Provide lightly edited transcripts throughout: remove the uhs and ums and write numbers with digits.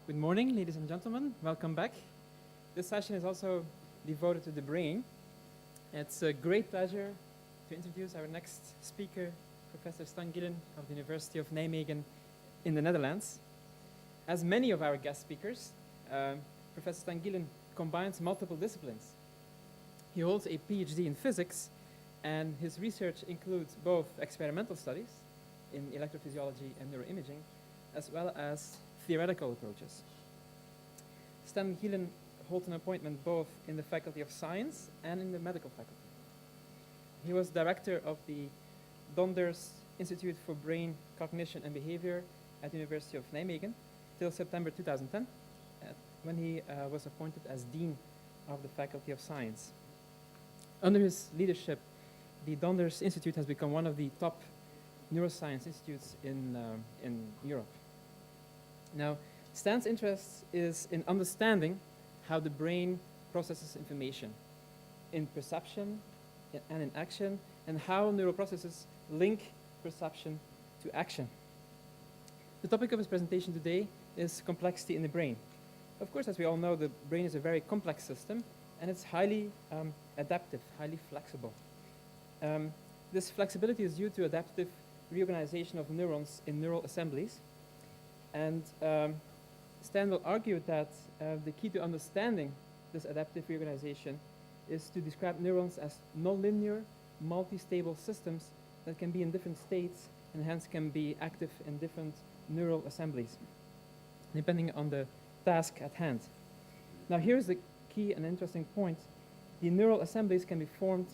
Good morning, ladies and gentlemen. Welcome back. This session is also devoted to the brain. It's a great pleasure to introduce our next speaker, Professor Stan Gielen of the University of Nijmegen in the Netherlands. As many of our guest speakers, Professor Stan Gielen combines multiple disciplines. He holds a PhD in physics, and his research includes both experimental studies in electrophysiology and neuroimaging, as well as theoretical approaches. Stan Gielen holds an appointment both in the Faculty of Science and in the Medical Faculty. He was director of the Donders Institute for Brain, Cognition and Behavior at the University of Nijmegen till September 2010, when he was appointed as Dean of the Faculty of Science. Under his leadership, the Donders Institute has become one of the top neuroscience institutes in Europe. Now, Stan's interest is in understanding how the brain processes information in perception and in action, and how neural processes link perception to action. The topic of his presentation today is complexity in the brain. Of course, as we all know, the brain is a very complex system, and it's highly adaptive, highly flexible. This flexibility is due to adaptive reorganization of neurons in neural assemblies. And Stan will argue that the key to understanding this adaptive reorganization is to describe neurons as nonlinear, multi-stable systems that can be in different states and hence can be active in different neural assemblies, depending on the task at hand. Now here's the key and interesting point. The neural assemblies can be formed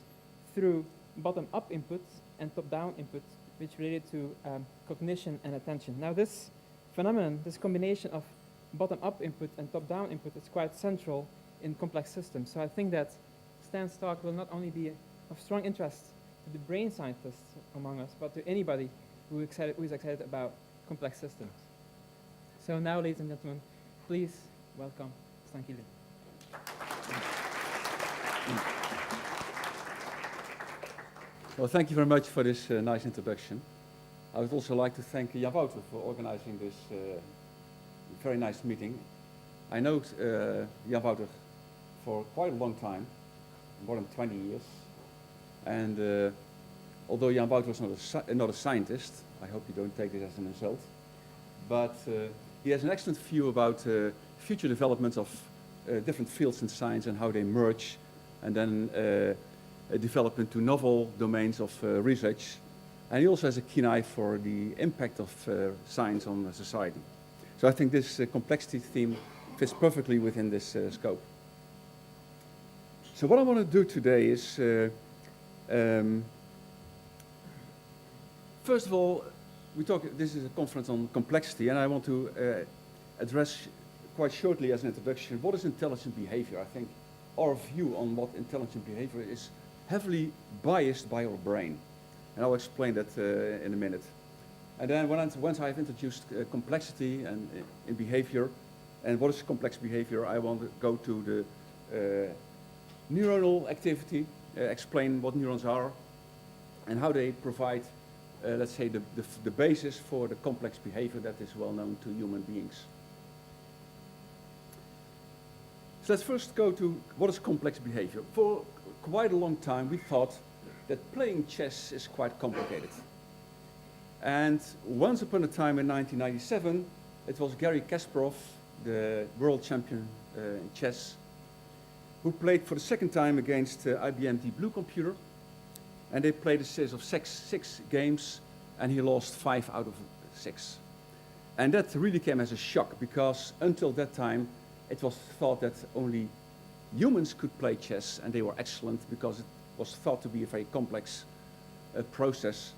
through bottom-up input and top-down input, which related to cognition and attention. Now this phenomenon, this combination of bottom-up input and top-down input, is quite central in complex systems. So I think that Stan's talk will not only be of strong interest to the brain scientists among us, but to anybody who is excited about complex systems. So now, ladies and gentlemen, please welcome Stan Gielen. Well, thank you very much for this nice introduction. I would also like to thank Jan Wouter for organizing this very nice meeting. I know Jan Wouter for quite a long time, more than 20 years. And although Jan Wouter is not a scientist, I hope you don't take this as an insult, but he has an excellent view about future developments of different fields in science and how they merge and then develop into novel domains of research. And he also has a keen eye for the impact of science on society. So I think this complexity theme fits perfectly within this scope. So what I want to do today is, first of all, this is a conference on complexity, and I want to address quite shortly as an introduction, what is intelligent behavior? I think our view on what intelligent behavior is heavily biased by our brain. And I'll explain that in a minute. And then once I've introduced complexity and in behavior, and what is complex behavior, I want to go to the neuronal activity, explain what neurons are, and how they provide, let's say, the basis for the complex behavior that is well known to human beings. So let's first go to what is complex behavior. For quite a long time, we thought that playing chess is quite complicated. And once upon a time in 1997, it was Garry Kasparov, the world champion in chess, who played for the second time against IBM Deep Blue computer. And they played a series of six games, and he lost 5 out of 6. And that really came as a shock, because until that time, it was thought that only humans could play chess, and they were excellent because it was thought to be a very complex process.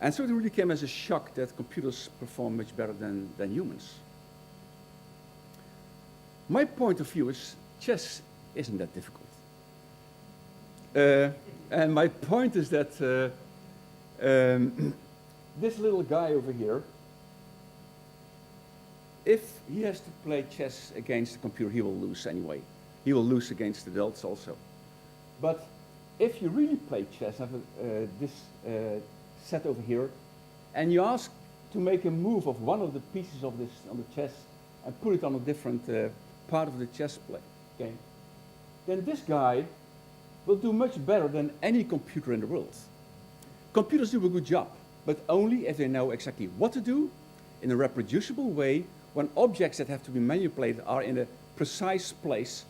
And so it really came as a shock that computers perform much better than humans. My point of view is chess isn't that difficult. And my point is that this little guy over here, if he has to play chess against the computer, he will lose anyway. He will lose against the adults also. But if you really play chess, have this set over here, and you ask to make a move of one of the pieces of this on the chess, and put it on a different part of the chess game, then this guy will do much better than any computer in the world. Computers do a good job, but only if they know exactly what to do in a reproducible way when objects that have to be manipulated are in a precise place.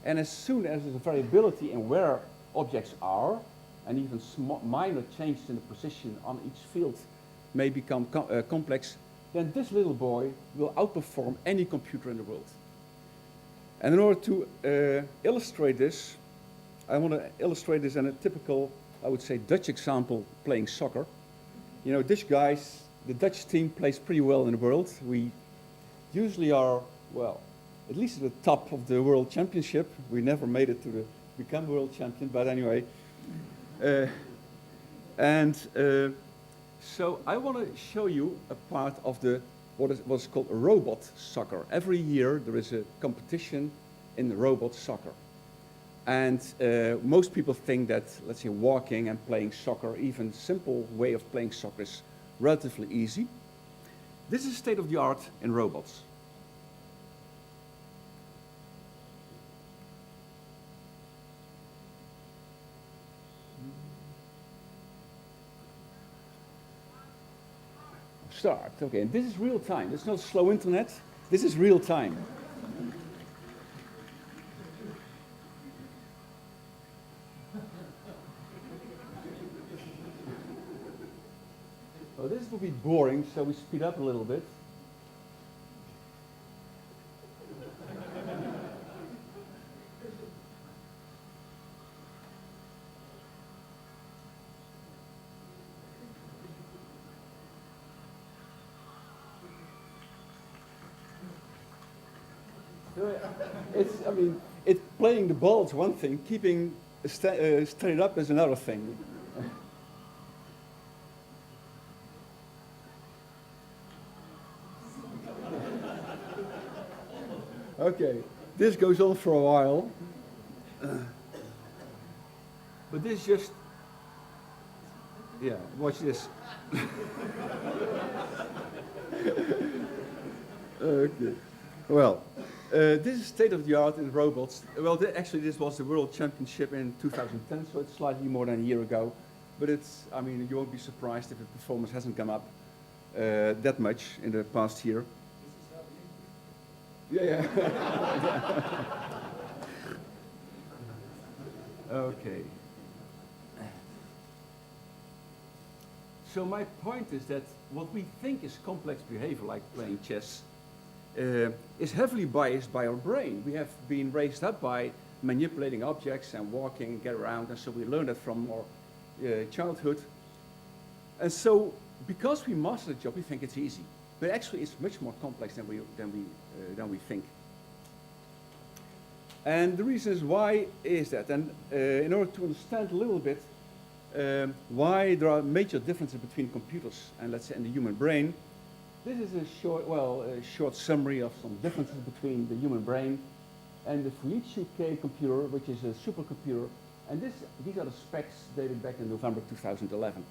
And as soon as there's a variability in where objects are, and even minor changes in the position on each field may become complex, then this little boy will outperform any computer in the world. And in order to illustrate this, I want to illustrate this in a typical, I would say, Dutch example playing soccer. You know, Dutch guys, the Dutch team plays pretty well in the world. We usually are, well, at least at the top of the world championship. We never made it to become world champion, but anyway. So I want to show you a part of what's called a robot soccer. Every year there is a competition in robot soccer. And most people think that, let's say, walking and playing soccer, even simple way of playing soccer, is relatively easy. This is state of the art in robots. Start, okay, and this is real time. It's not slow internet, this is real time. Well, this will be boring, so we speed up a little bit. Playing the ball is one thing, keeping straight up is another thing. Okay, this goes on for a while. But this just, yeah, watch this. Okay, well. This is state of the art in robots. Well, actually, this was the World Championship in 2010, so it's slightly more than a year ago. But it's, I mean, you won't be surprised if the performance hasn't come up that much in the past year. Yeah. Okay. So my point is that what we think is complex behavior, like playing chess, is heavily biased by our brain. We have been raised up by manipulating objects and walking, get around, and so we learn that from our childhood. And so, because we master the job, we think it's easy. But actually, it's much more complex than we think. And the reason is why is that? And in order to understand a little bit why there are major differences between computers and, let's say, in the human brain, this is a short summary of some differences between the human brain and the Fujitsu-K computer, which is a supercomputer. And these are the specs dated back in November 2011.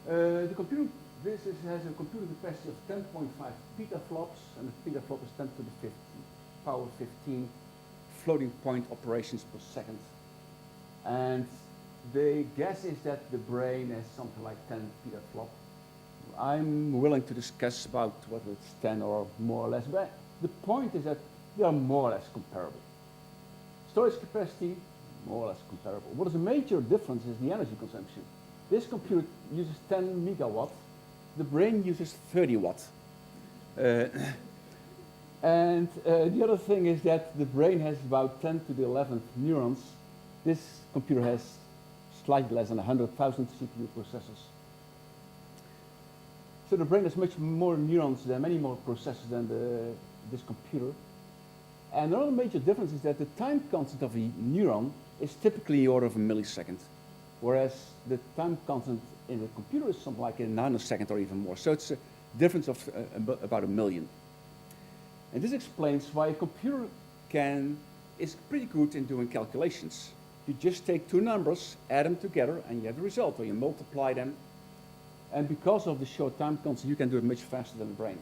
The computer, has a computer capacity of 10.5 petaflops, and the petaflop is 10 to the power 15 floating point operations per second. And the guess is that the brain has something like 10 petaflop. I'm willing to discuss about whether it's 10 or more or less, but the point is that they are more or less comparable. Storage capacity, more or less comparable. What is a major difference is the energy consumption. This computer uses 10 megawatts, the brain uses 30 watts. And the other thing is that the brain has about 10 to the 11th neurons. This computer has slightly less than 100,000 CPU processors. So the brain has much more neurons, many more processors than this computer. And another major difference is that the time constant of a neuron is typically the order of a millisecond, whereas the time constant in the computer is something like a nanosecond or even more. So it's a difference of about 1 million. And this explains why a computer is pretty good in doing calculations. You just take two numbers, add them together, and you have the result, or you multiply them. And because of the short time constant, you can do it much faster than the brain.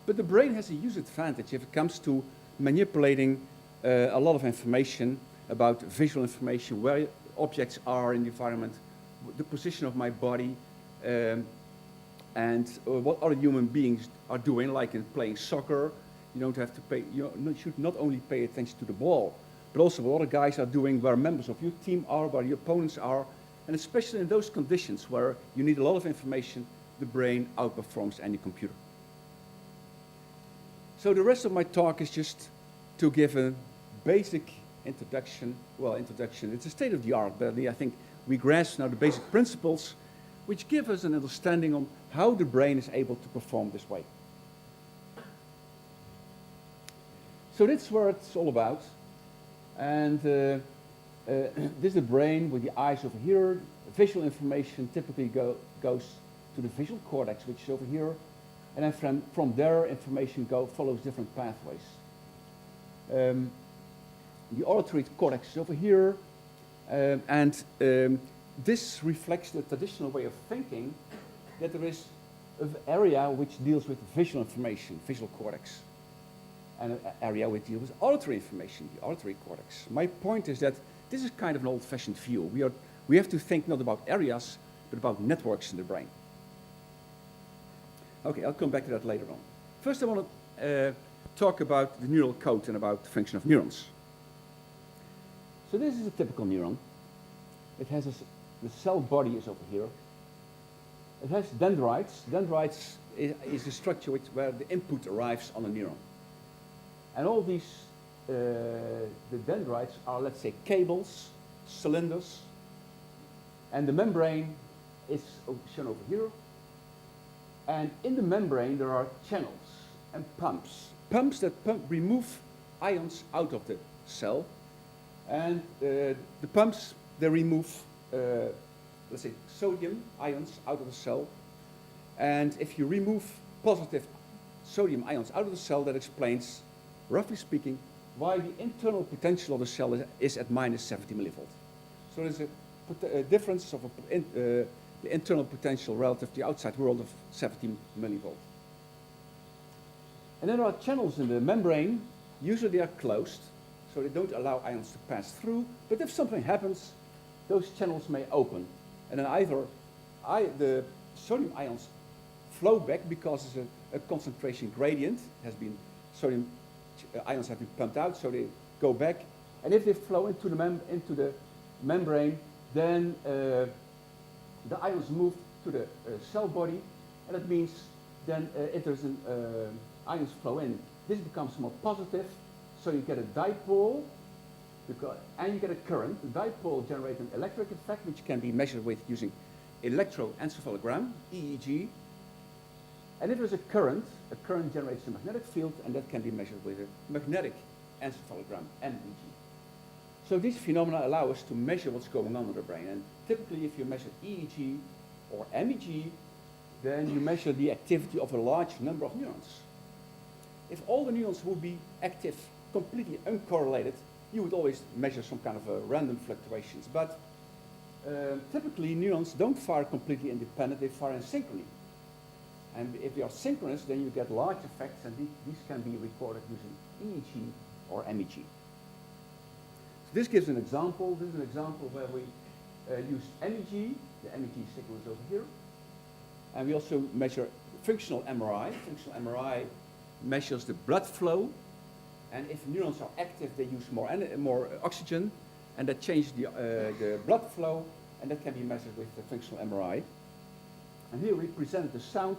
But the brain has a huge advantage if it comes to manipulating a lot of information about visual information, where objects are in the environment, the position of my body, and what other human beings are doing, like in playing soccer. You don't have to pay, you should not only pay attention to the ball, but also what other guys are doing, where members of your team are, where your opponents are, and especially in those conditions where you need a lot of information, the brain outperforms any computer. So the rest of my talk is just to give a basic introduction. Well, introduction, it's a state of the art, but I think we grasp now the basic principles which give us an understanding on how the brain is able to perform this way. So that's what it's all about. And this is the brain with the eyes over here. Visual information typically goes to the visual cortex, which is over here. And then from there, information follows different pathways. The auditory cortex is over here. This reflects the traditional way of thinking that there is an area which deals with visual information, visual cortex, and an area which deals with auditory information, the auditory cortex. My point is that this is kind of an old-fashioned view. We have to think not about areas, but about networks in the brain. Okay, I'll come back to that later on. First, I want to talk about the neural code and about the function of neurons. So this is a typical neuron. It has the cell body is over here. It has dendrites. Dendrites is the structure where the input arrives on a neuron. And all these, the dendrites are, let's say, cables, cylinders, and the membrane is shown over here. And in the membrane, there are channels and pumps. Pumps that remove ions out of the cell. And the pumps, they remove, let's say, sodium ions out of the cell. And if you remove positive sodium ions out of the cell, that explains, roughly speaking, why the internal potential of the cell is at minus 70 millivolts. So there's a difference of the internal potential relative to the outside world of 70 millivolts. And then there are channels in the membrane. Usually they are closed, so they don't allow ions to pass through. But if something happens, those channels may open. And then either the sodium ions flow back because there's a concentration gradient. Sodium ions have been pumped out, so they go back. And if they flow into the membrane, then the ions move to the cell body, and that means then if there's ions flow in, this becomes more positive, so you get a dipole, and you get a current. The dipole generates an electric effect, which can be measured with using electroencephalogram, EEG. And if there's a current generates a magnetic field, and that can be measured with a magnetic encephalogram, MEG. So these phenomena allow us to measure what's going on in the brain. And typically, if you measure EEG or MEG, then you measure the activity of a large number of neurons. If all the neurons would be active, completely uncorrelated, you would always measure some kind of random fluctuations. But typically, neurons don't fire completely independent, they fire in synchrony. And if they are synchronous, then you get large effects, and these can be recorded using EEG or MEG. So this gives an example. This is an example where we use MEG. The MEG signal is over here. And we also measure functional MRI. Functional MRI measures the blood flow. And if neurons are active, they use more oxygen, and that changes the blood flow, and that can be measured with the functional MRI. And here we present the sound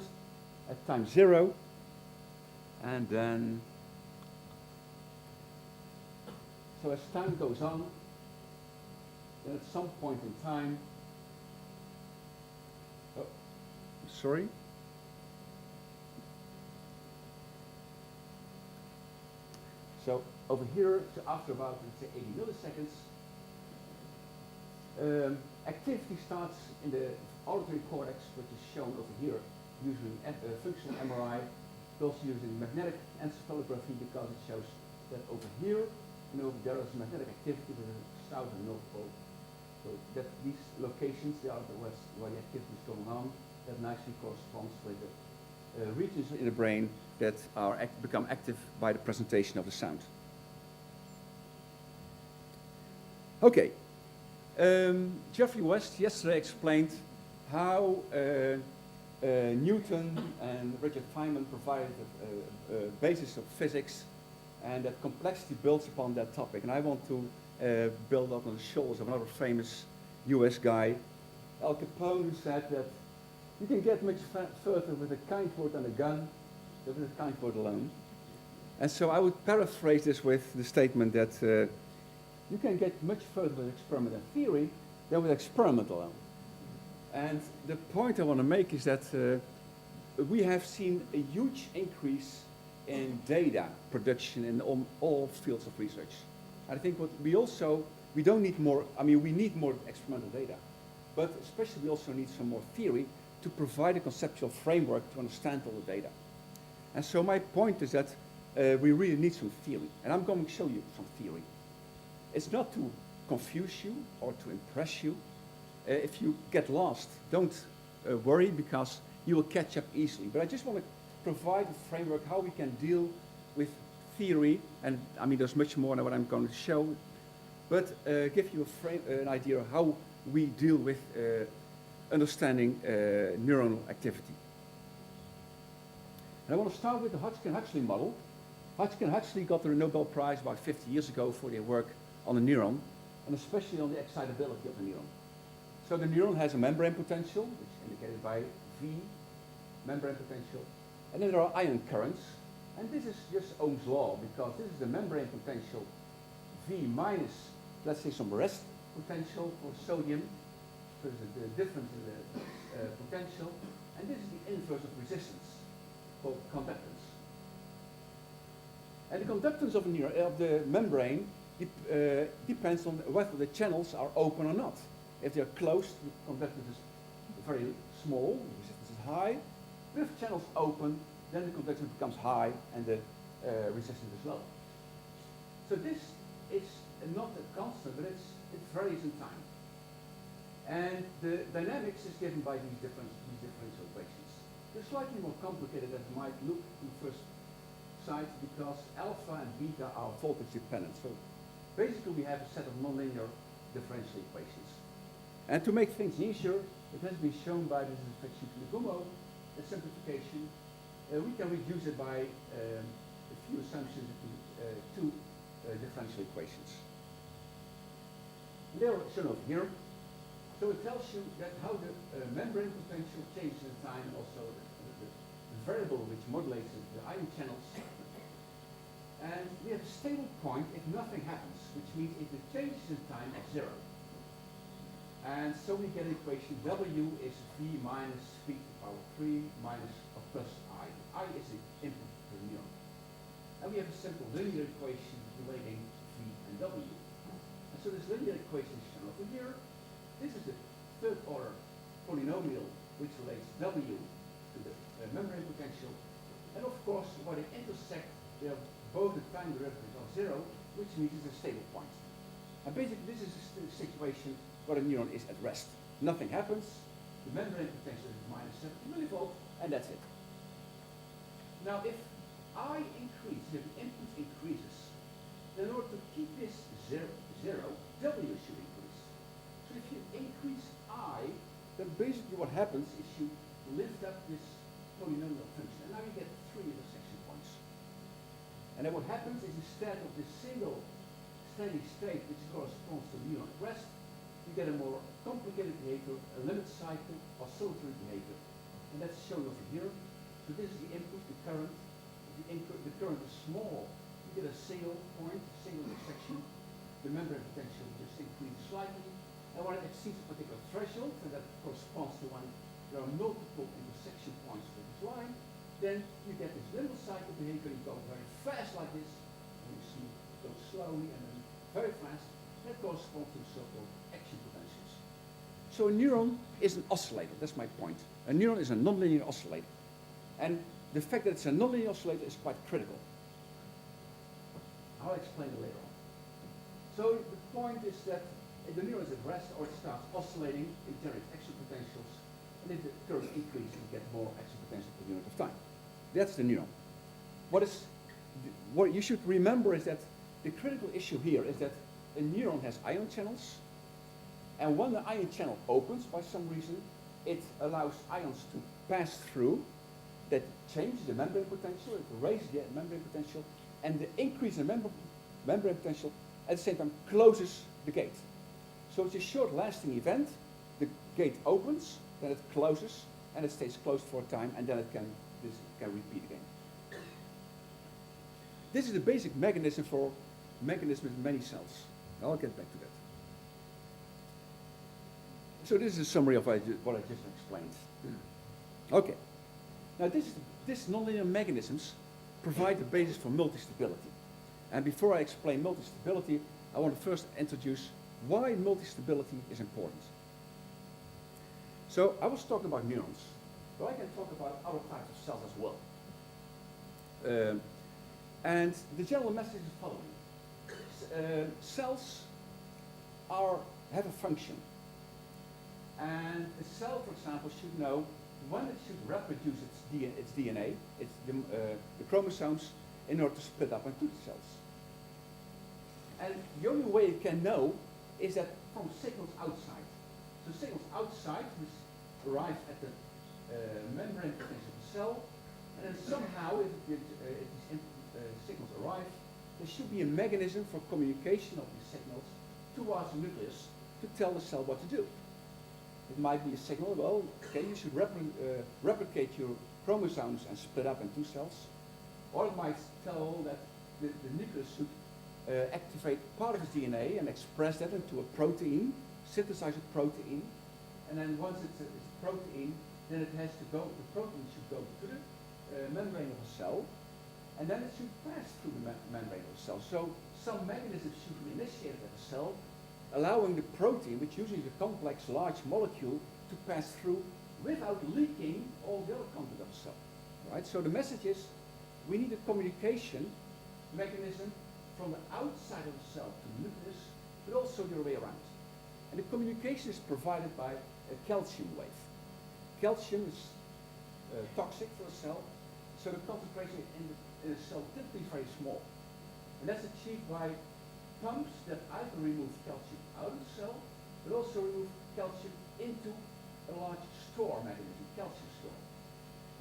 at time 0, and then, so as time goes on, then at some point in time, sorry. So over here, so after about, let's say, 80 milliseconds, activity starts in the auditory cortex, which is shown over here, using functional MRI, but also using magnetic encephalography, because it shows that over here and over there is magnetic activity with a south and north pole. So that these locations, they are where the activity is going on, that nicely corresponds with the regions in the brain that are become active by the presentation of the sound. Okay. Geoffrey West yesterday explained how Newton and Richard Feynman provided a basis of physics, and that complexity builds upon that topic. And I want to build up on the shoulders of another famous US guy, Al Capone, who said that you can get much further with a kind word and a gun than with a kind word alone. And so I would paraphrase this with the statement that you can get much further with experiment and theory than with experiment alone. And the point I want to make is that we have seen a huge increase in data production in all fields of research. I think what we don't need more, we need more experimental data, but especially we also need some more theory to provide a conceptual framework to understand all the data. And so my point is that we really need some theory, and I'm going to show you some theory. It's not to confuse you or to impress you. If you get lost, don't worry, because you will catch up easily. But I just want to provide a framework how we can deal with theory, and there's much more than what I'm going to show, but give you an idea of how we deal with understanding neuronal activity. And I want to start with the Hodgkin-Huxley model. Hodgkin-Huxley got the Nobel Prize about 50 years ago for their work on the neuron, and especially on the excitability of the neuron. So the neuron has a membrane potential, which is indicated by V, membrane potential, and then there are ion currents, and this is just Ohm's law, because this is the membrane potential V minus, let's say, some rest potential for sodium, so there's a difference in the potential, and this is the inverse of resistance, called conductance. And the conductance of the membrane depends on whether the channels are open or not. If they're closed, the conductance is very small, the resistance is high. But if channels open, then the conductance becomes high and the resistance is low. So this is not a constant, but it varies in time. And the dynamics is given by these differential equations. They're slightly more complicated than it might look on first sight, because alpha and beta are voltage dependent. So basically we have a set of nonlinear differential equations. And to make things easier, it has been shown by this affection to the Gumo, a simplification. We can reduce it by a few assumptions into two differential equations. They are shown over here. So it tells you that how the membrane potential changes in time, and also the variable which modulates the ion channels. And we have a stable point if nothing happens, which means if the changes in time are 0. And so we get an equation W is V minus V to the power 3 minus or plus I. I is the input to the neuron. And we have a simple linear equation relating V and W. And so this linear equation is shown over here. This is the third order polynomial which relates W to the membrane potential. And of course, when they intersect, they are both the time derivatives are 0, which means it's a stable point. And basically, this is a situation where the neuron is at rest. Nothing happens. The membrane potential is minus 70 millivolts, and that's it. Now, if I increase, if the input increases, then in order to keep this zero, W should increase. So if you increase I, then basically what happens is you lift up this polynomial function, and now you get 3 intersection points. And then what happens is instead of this single steady state which corresponds to neuron at rest, you get a more complicated behavior, a limit cycle, oscillatory behavior. And that's shown over here. So this is the input, the current. The current is small. You get a single point, a single intersection. The membrane potential just increases slightly. And when it exceeds a particular threshold, and that corresponds to when there are multiple intersection points for this line, then you get this limit cycle behavior. You go very fast like this, and you see it go slowly and then very fast. That corresponds to the so-called action potentials. So a neuron is an oscillator. That's my point. A neuron is a nonlinear oscillator. And the fact that it's a nonlinear oscillator is quite critical. I'll explain it later on. So the point is that if the neuron is at rest or it starts oscillating, it generates action potentials. And if the current increases, you get more action potential per unit of time. That's the neuron. What you should remember is that the critical issue here is that a neuron has ion channels, and when the ion channel opens by some reason, it allows ions to pass through. That changes the membrane potential, it raises the membrane potential, and the increase in membrane potential at the same time closes the gate. So it's a short-lasting event. The gate opens, then it closes, and it stays closed for a time, and then it can repeat again. This is the basic mechanism in many cells. I'll get back to that. So this is a summary of what I just explained. Okay. Now this nonlinear mechanisms provide the basis for multistability. And before I explain multistability, I want to first introduce why multistability is important. So I was talking about neurons, but I can talk about other types of cells as well. And the general message is the following. Cells have a function. And a cell, for example, should know when it should reproduce its DNA, the chromosomes, in order to split up into the cells. And the only way it can know is that from signals outside. So signals outside which arrive at the membrane potential of the cell, and then somehow, if these signals arrive, there should be a mechanism for communication of these signals towards the nucleus to tell the cell what to do. It might be a signal, well, okay, you should replicate your chromosomes and split up into cells. Or it might tell that the nucleus should activate part of its DNA and express that into a protein, synthesize a protein, and then once it's a protein, then it has to go, the protein should go to the membrane of a cell, and then it should pass through the membrane of a cell. So some mechanism should be initiated at the cell, allowing the protein, which usually is a complex large molecule, to pass through without leaking all the other content of the cell. Right? So the message is, we need a communication mechanism from the outside of the cell to the nucleus, but also the other way around. And the communication is provided by a calcium wave. Calcium is toxic for a cell, so the concentration in a cell typically is very small. And that's achieved by pumps that either remove calcium out of the cell, but also remove calcium into a large store mechanism, calcium store.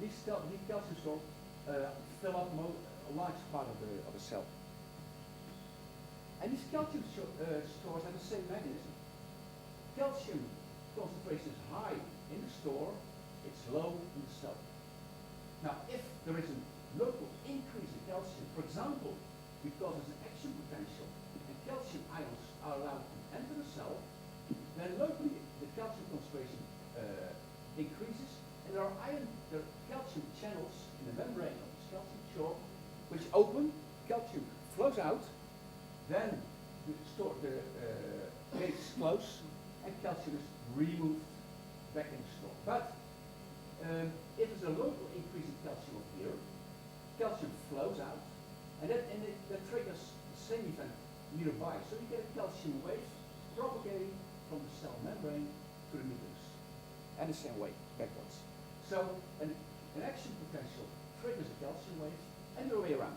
These calcium stores fill up a large part of the cell. And these calcium stores have the same mechanism. Calcium concentration is high in the store, it's low in the cell. Now, if there is a local increase in calcium, for example, because there's an action potential and calcium ions are allowed to enter the cell, then locally the calcium concentration increases, and there are calcium channels in the membrane of this calcium shore which open, calcium flows out, then the gate is closed, and calcium is removed back in the store. But if there's a local increase in calcium up here, calcium flows out, and that triggers the same event nearby. So you get a calcium wave propagating from the cell membrane to the nucleus, and the same way backwards. So an action potential triggers a calcium wave, and the other way around.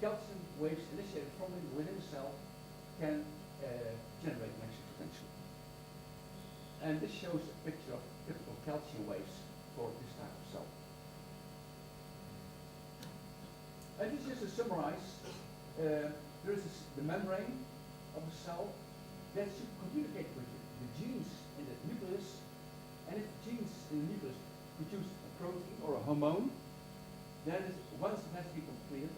Calcium waves initiated from within the cell can generate an action potential. And this shows a picture of typical calcium waves for this type of cell. And this is just to summarize, there is the membrane of the cell that should communicate with the genes in the nucleus, and if the genes in the nucleus produce a protein or a hormone, then once it has to be completed,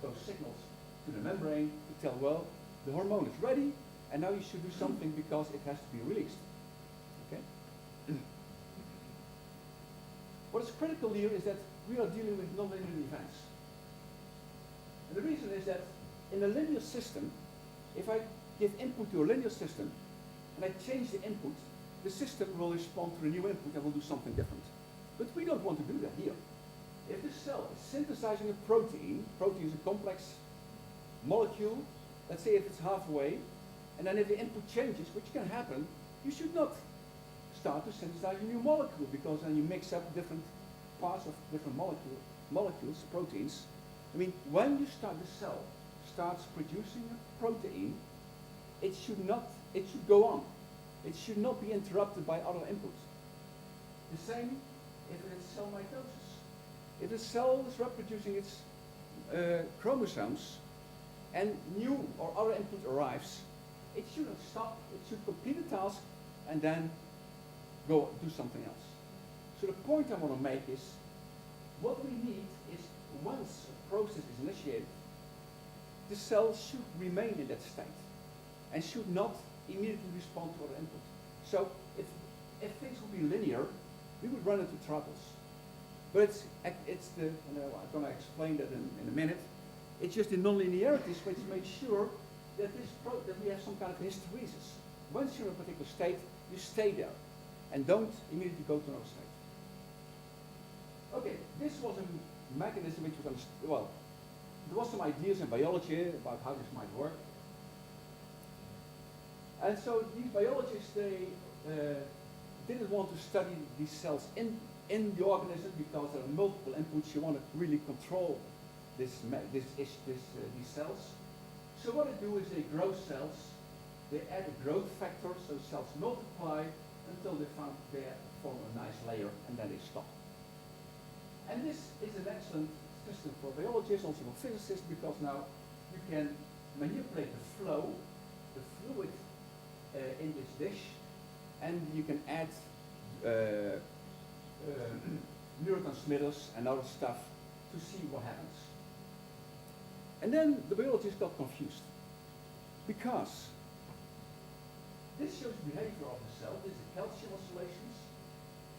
those signals to the membrane to tell, well, the hormone is ready, and now you should do something because it has to be released. Okay? What is critical here is that we are dealing with nonlinear events. And the reason is that in a linear system, if I give input to a linear system, and I change the input, the system will respond to the new input and will do something different. But we don't want to do that here. If the cell is synthesizing a protein is a complex molecule, let's say if it's halfway, and then if the input changes, which can happen, you should not start to synthesize a new molecule, because then you mix up different parts of different molecules, proteins. I mean, when you start the cell starts producing a protein, it should go on. It should not be interrupted by other inputs. The same if it's cell mitosis. If the cell is reproducing its chromosomes and new or other input arrives, it shouldn't stop. It should complete a task and then go do something else. So the point I want to make is, what we need is, once a process is initiated, the cell should remain in that state and should not immediately respond to other input. So if things would be linear, we would run into troubles. But it's the, and I'm going to explain that in a minute, it's just the nonlinearities which make sure that that we have some kind of hysteresis. Once you're in a particular state, you stay there and don't immediately go to another state. Okay, this was a mechanism which was well, there was some ideas in biology about how this might work. And so these biologists, they didn't want to study these cells in the organism because there are multiple inputs. You want to really control these cells. So what they do is they grow cells, they add a growth factor, so cells multiply until they form a nice layer, and then they stop. And this is an excellent system for biologists, also for physicists, because now you can manipulate the flow, the fluid in this dish, and you can add neurotransmitters and other stuff to see what happens. And then the biologists got confused, because this shows behavior of the cell. This is the calcium oscillations,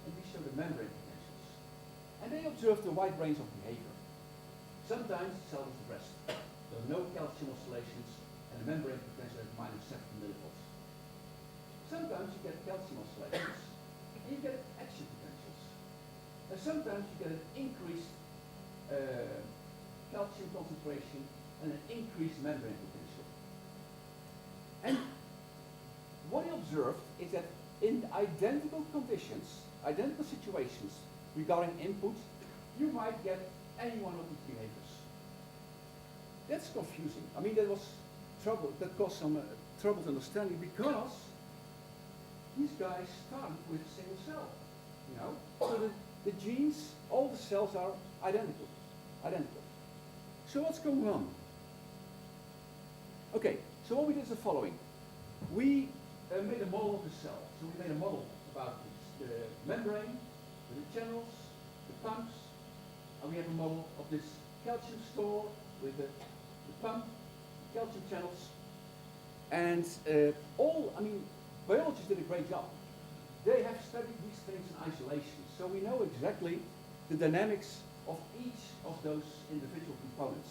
and these show the membrane potentials. And they observed a wide range of behavior. Sometimes the cell is depressed. There are no calcium oscillations, and the membrane potential is -70 millivolts. Sometimes you get calcium oscillations, and you get action potentials. And sometimes you get an increased calcium concentration and an increased membrane potential. And what he observed is that in identical conditions, identical situations regarding input, you might get any one of these behaviors. That's confusing. I mean, that caused some trouble to understanding, because these guys started with a single cell, you know? So the genes, all the cells are identical. So what's going on? Okay, so what we did is the following. We made a model of the cell. So we made a model about the membrane, the channels, the pumps, and we have a model of this calcium store with the pump, the calcium channels, and biologists did a great job. They have studied these things in isolation, so we know exactly the dynamics of each of those individual components.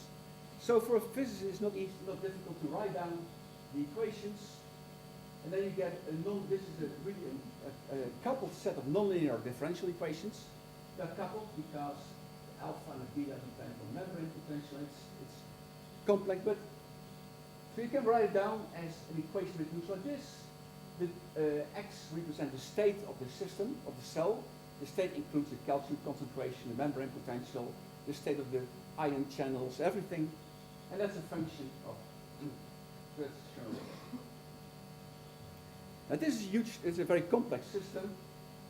So for a physicist, it's not difficult to write down the equations, and then you get this is a coupled set of nonlinear differential equations. They're coupled because alpha and beta depend on membrane potential. It's complex, but so you can write it down as an equation which looks like this. The X represents the state of the system, of the cell. The state includes the calcium concentration, the membrane potential, the state of the ion channels, everything. And that's a function of that's shown. Now this is huge, it's a very complex system,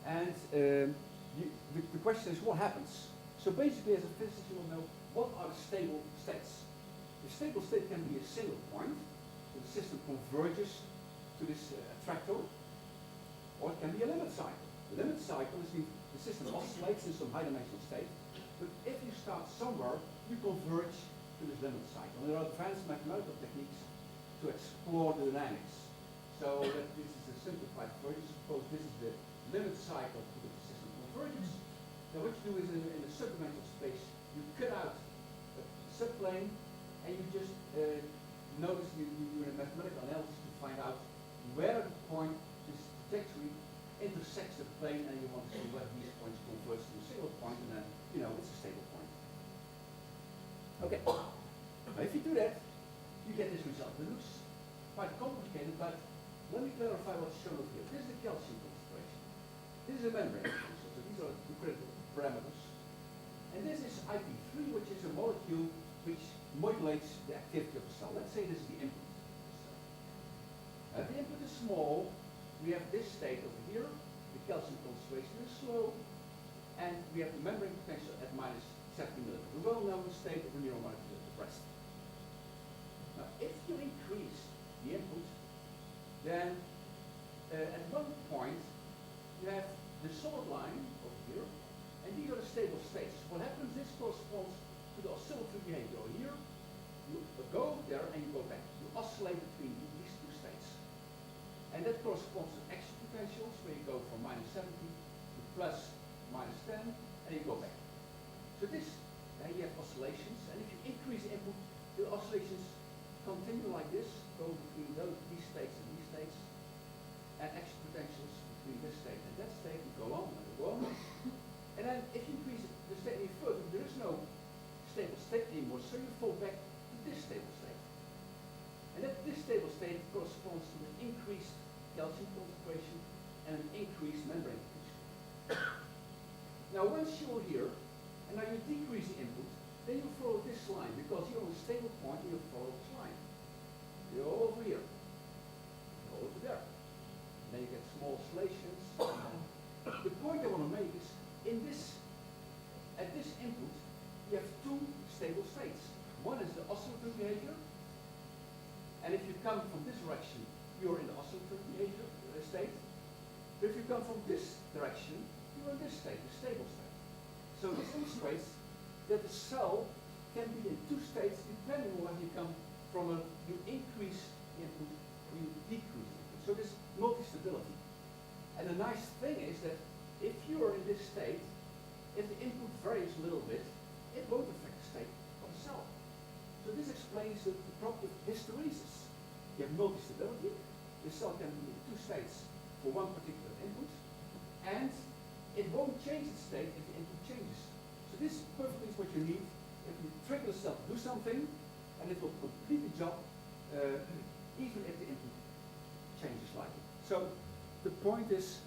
and the question is what happens? So basically, as a physicist, you will know what are the stable states. The stable state can be a single point, so the system converges to this attractor, or it can be a limit cycle. The limit cycle is the system oscillates in some high dimensional state, but if you start somewhere, you converge to this limit cycle. And there are advanced mathematical techniques to explore the dynamics. So that this is a simplified version. Suppose this is the limit cycle to which the system converges. Now what you do is in the subdimensional space, you cut out a subplane, and you just notice you do a mathematical analysis to find out where the point, this trajectory, intersects the plane, and you want to see whether these points converge to a single point, and then, it's a stable point. Okay. Now if you do that, you get this result. It looks quite complicated, but let me clarify what's shown up here. This is the calcium concentration. This is a membrane. So these are the critical parameters. And this is IP3, which is a molecule which modulates the activity of the cell. Let's say this is the input. The input is small. We have this state over here. The calcium concentration is slow. And we have the membrane potential at minus 70 millivolts. The well-known state of the neural molecule is depressed. Now, if you increase the input, then at one point you have the solid line over here, and these are the stable states. What happens, this corresponds to the oscillatory behavior over here. You go there and you go back. You oscillate between these two states. And that corresponds to action potentials, where you go from minus 70 to plus minus 10, and you go back. So this, then you have oscillations, and if you increase the input, the oscillations continue like this, go between these states and these states, and action potentials between this state and that state, and go on and go on. And then if you increase the state any further, there is no stable state anymore, so you fall back to this stable state. And that this stable state corresponds to an increased calcium concentration and an increased membrane potential. Now once you're here, and now you decrease the input, then you follow this line, because you're on a stable point and you follow this line. You're over here, you go over there. And then you get small oscillations. The point I want to make is, at this input, you have two stable states. One is the oscillatory behavior, and if you come from this direction, you're in the oscillatory behavior state. But if you come from this direction, you're in this state, the stable state. So this illustrates that the cell can be in two states depending on whether you come from you increase input or you decrease input. So this multistability. And the nice thing is that if you're in this state, if the input varies a little bit, it won't affect the state of the cell. So this explains the property of hysteresis. You have multistability. The cell can be in two states for one particular input, and it won't change its state if the input changes. So this perfectly is what you need. If you trigger the cell to do something, and it will complete the job, even if the input changes slightly. So the point is,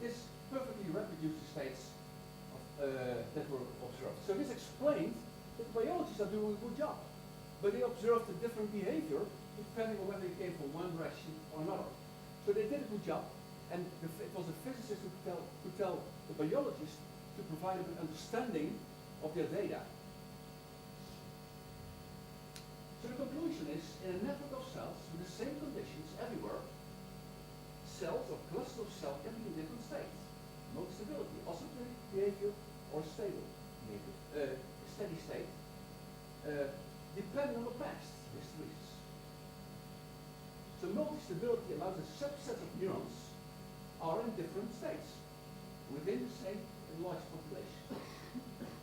this perfectly reproduces states that were observed. So this explains that the biologists are doing a good job, but they observed a different behavior depending on whether they came from one direction or another. So they did a good job, and it was a physicist who could tell the biologist to provide them an understanding of their data. So the conclusion is, in a network of cells with the same conditions everywhere, cells or clusters of cells can be in different states. Multistability, oscillatory behavior, or stable behavior, steady state, depending on the past, hysteresis. So multistability allows a subset of neurons are in different states within the same large population.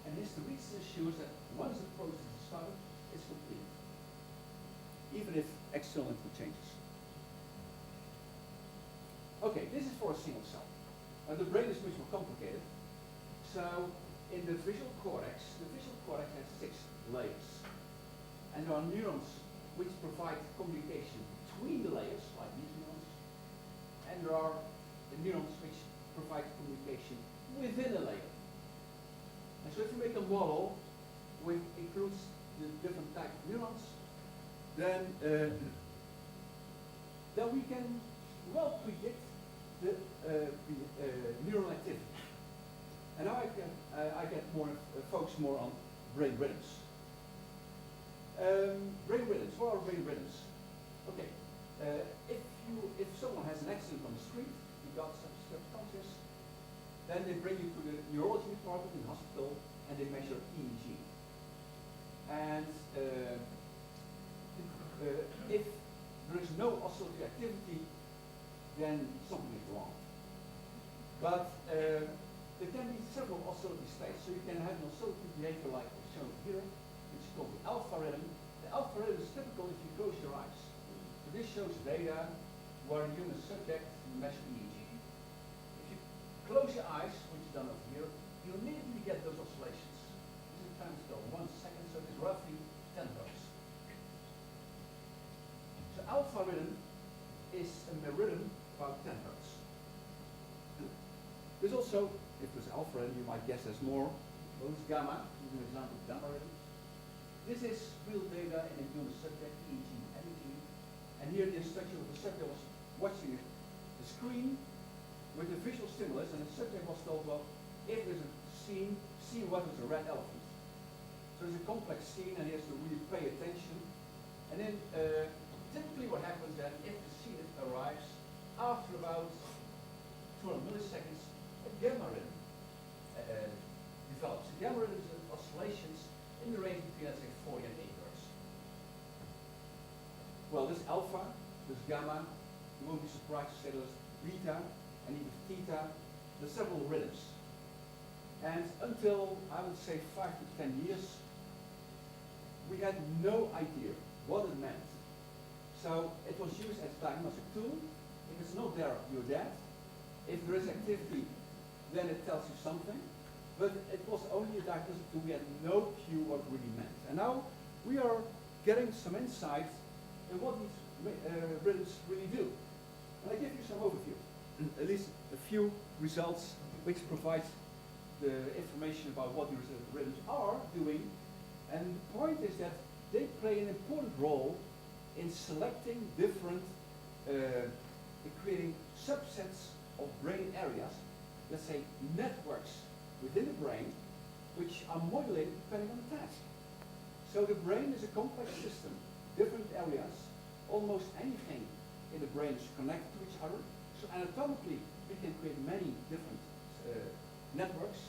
And hysteresis assures that once the process is started, it's complete, even if external input changes. Okay, this is for a single cell. The brain is much more complicated. So in the visual cortex has 6 layers. And there are neurons which provide communication between the layers, like these neurons. And there are the neurons which provide communication within a layer. And so if you make a model which includes the different types of neurons, then we can well predict the neural activity. And now I get more focus more on brain rhythms. Brain rhythms. What are brain rhythms? Okay. If someone has an accident on the street, you got some subconscious, then they bring you to the neurology department in the hospital and they measure EEG. And if there is no oscillatory activity, then something is wrong. But there can be several oscillatory states. So you can have an oscillatory behavior like shown here, which is called the alpha rhythm. The alpha rhythm is typical if you close your eyes. So this shows data where a human subject measures EEG. If you close your eyes, which is done over here, you immediately get those oscillations. This is times go 1 second, so it's roughly 10 hertz. So alpha rhythm is a rhythm about 10 hertz. There's also, if there's alpha rhythm, you might guess there's more. Well, there's gamma. Here's an example of gamma rhythm. This is real data in a human subject, EEG, MEG. And here the instruction of the subject was watching the screen with a visual stimulus, and the subject was told, well, if there's a scene, see what is a red elephant. So there's a complex scene, and he has to really pay attention. And then typically what happens then, if the scene arrives, after about 200 milliseconds, a gamma rhythm develops. A gamma rhythm is oscillations in the range between, let's say, 40 and 80 hertz. Well, this alpha, this gamma, you won't be surprised to say there's beta and even theta. There's several rhythms. And until, I would say, 5 to 10 years, we had no idea what it meant. So it was used as a diagnostic tool. If it's not there, you're dead. If there is activity, then it tells you something. But it was only a diagnostic tool. We had no clue what it really meant. And now we are getting some insight in what these rhythms really do. And I give you some overview, at least a few results which provide the information about what these rhythms are doing. And the point is that they play an important role in selecting different, in creating subsets of brain areas, let's say networks within the brain, which are modulated depending on the task. So the brain is a complex system, different areas, almost anything in the brain is connected to each other. So anatomically, we can create many different networks.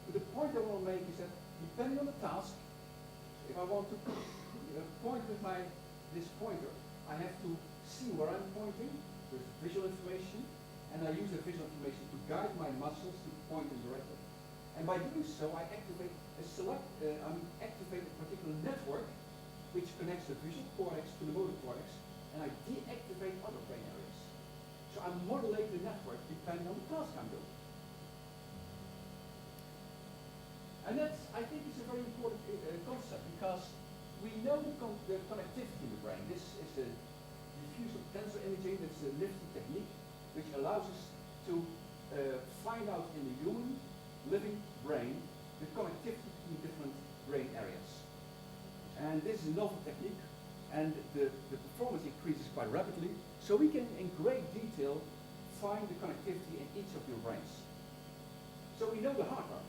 But the point I want to make is that depending on the task, if I want to point with this pointer, I have to see where I'm pointing. There's visual information, and I use the visual information to guide my muscles to point in directly. And by doing so, I activate activate a particular network which connects the visual cortex to the motor cortex, and I deactivate other brain areas. So I modulate the network depending on the task I'm doing. And that's, I think, is a very important concept, because we know the connectivity in the brain. This is the diffuse of tensor imaging. It's a nifty technique which allows us to find out in the human living brain the connectivity between different brain areas. And this is a novel technique, and the performance increases quite rapidly, so we can in great detail find the connectivity in each of your brains. So we know the hardware.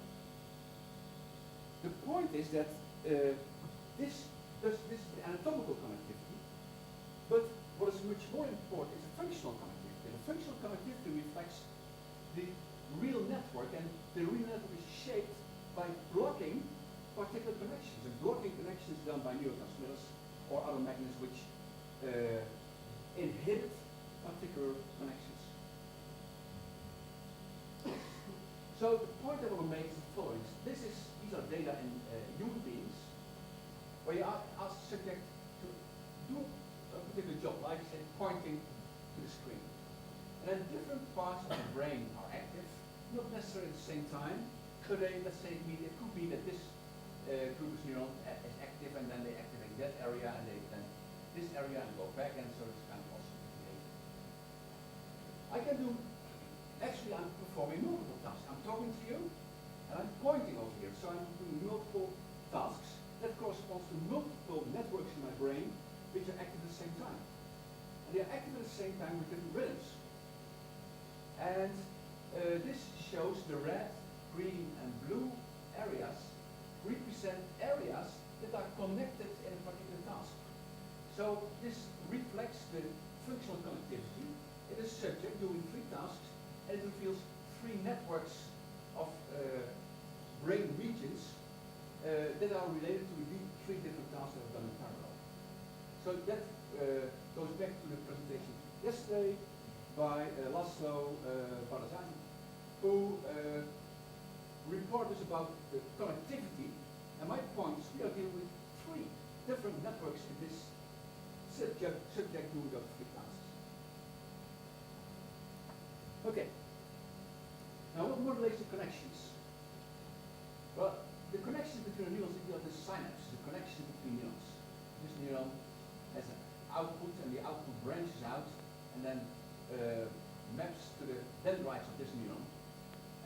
The point is that this is the anatomical connectivity, but what is much more important is the functional connectivity. The functional connectivity reflects the real network, and the real network is shaped by blocking particular connections. And blocking connections done by neurotransmitters or other mechanisms which inhibit particular connections. So the point I want to make is the following. These are data in human beings, where you ask the subject to do a particular job, like say pointing to the screen. And then different parts of the brain are active, not necessarily at the same time. So they, let's say, it could be that this group of neurons is active, and then they activate that area, and they then this area and go back, and so it's kind of also behavior. I can do, actually I'm performing multiple tasks. I'm talking to you, and I'm pointing over here, so I'm doing multiple tasks. That corresponds to multiple networks in my brain which are active at the same time. And they are active at the same time with different rhythms. And this shows the red, green, and blue areas represent areas that are connected in a particular task. So this reflects the functional connectivity in a subject doing 3 tasks, and it reveals 3 networks of brain regions that are related to the 3 different tasks that are done in parallel. So that goes back to the presentation yesterday by Laszlo Barazani, who reported about the connectivity. And my point is we are dealing with 3 different networks in this subject doing those 3 tasks. Okay. Now what modulates the connections? Well, the connections between neurons are the synapse, the connection between neurons. This neuron has an output, and the output branches out and then maps to the dendrites of this neuron.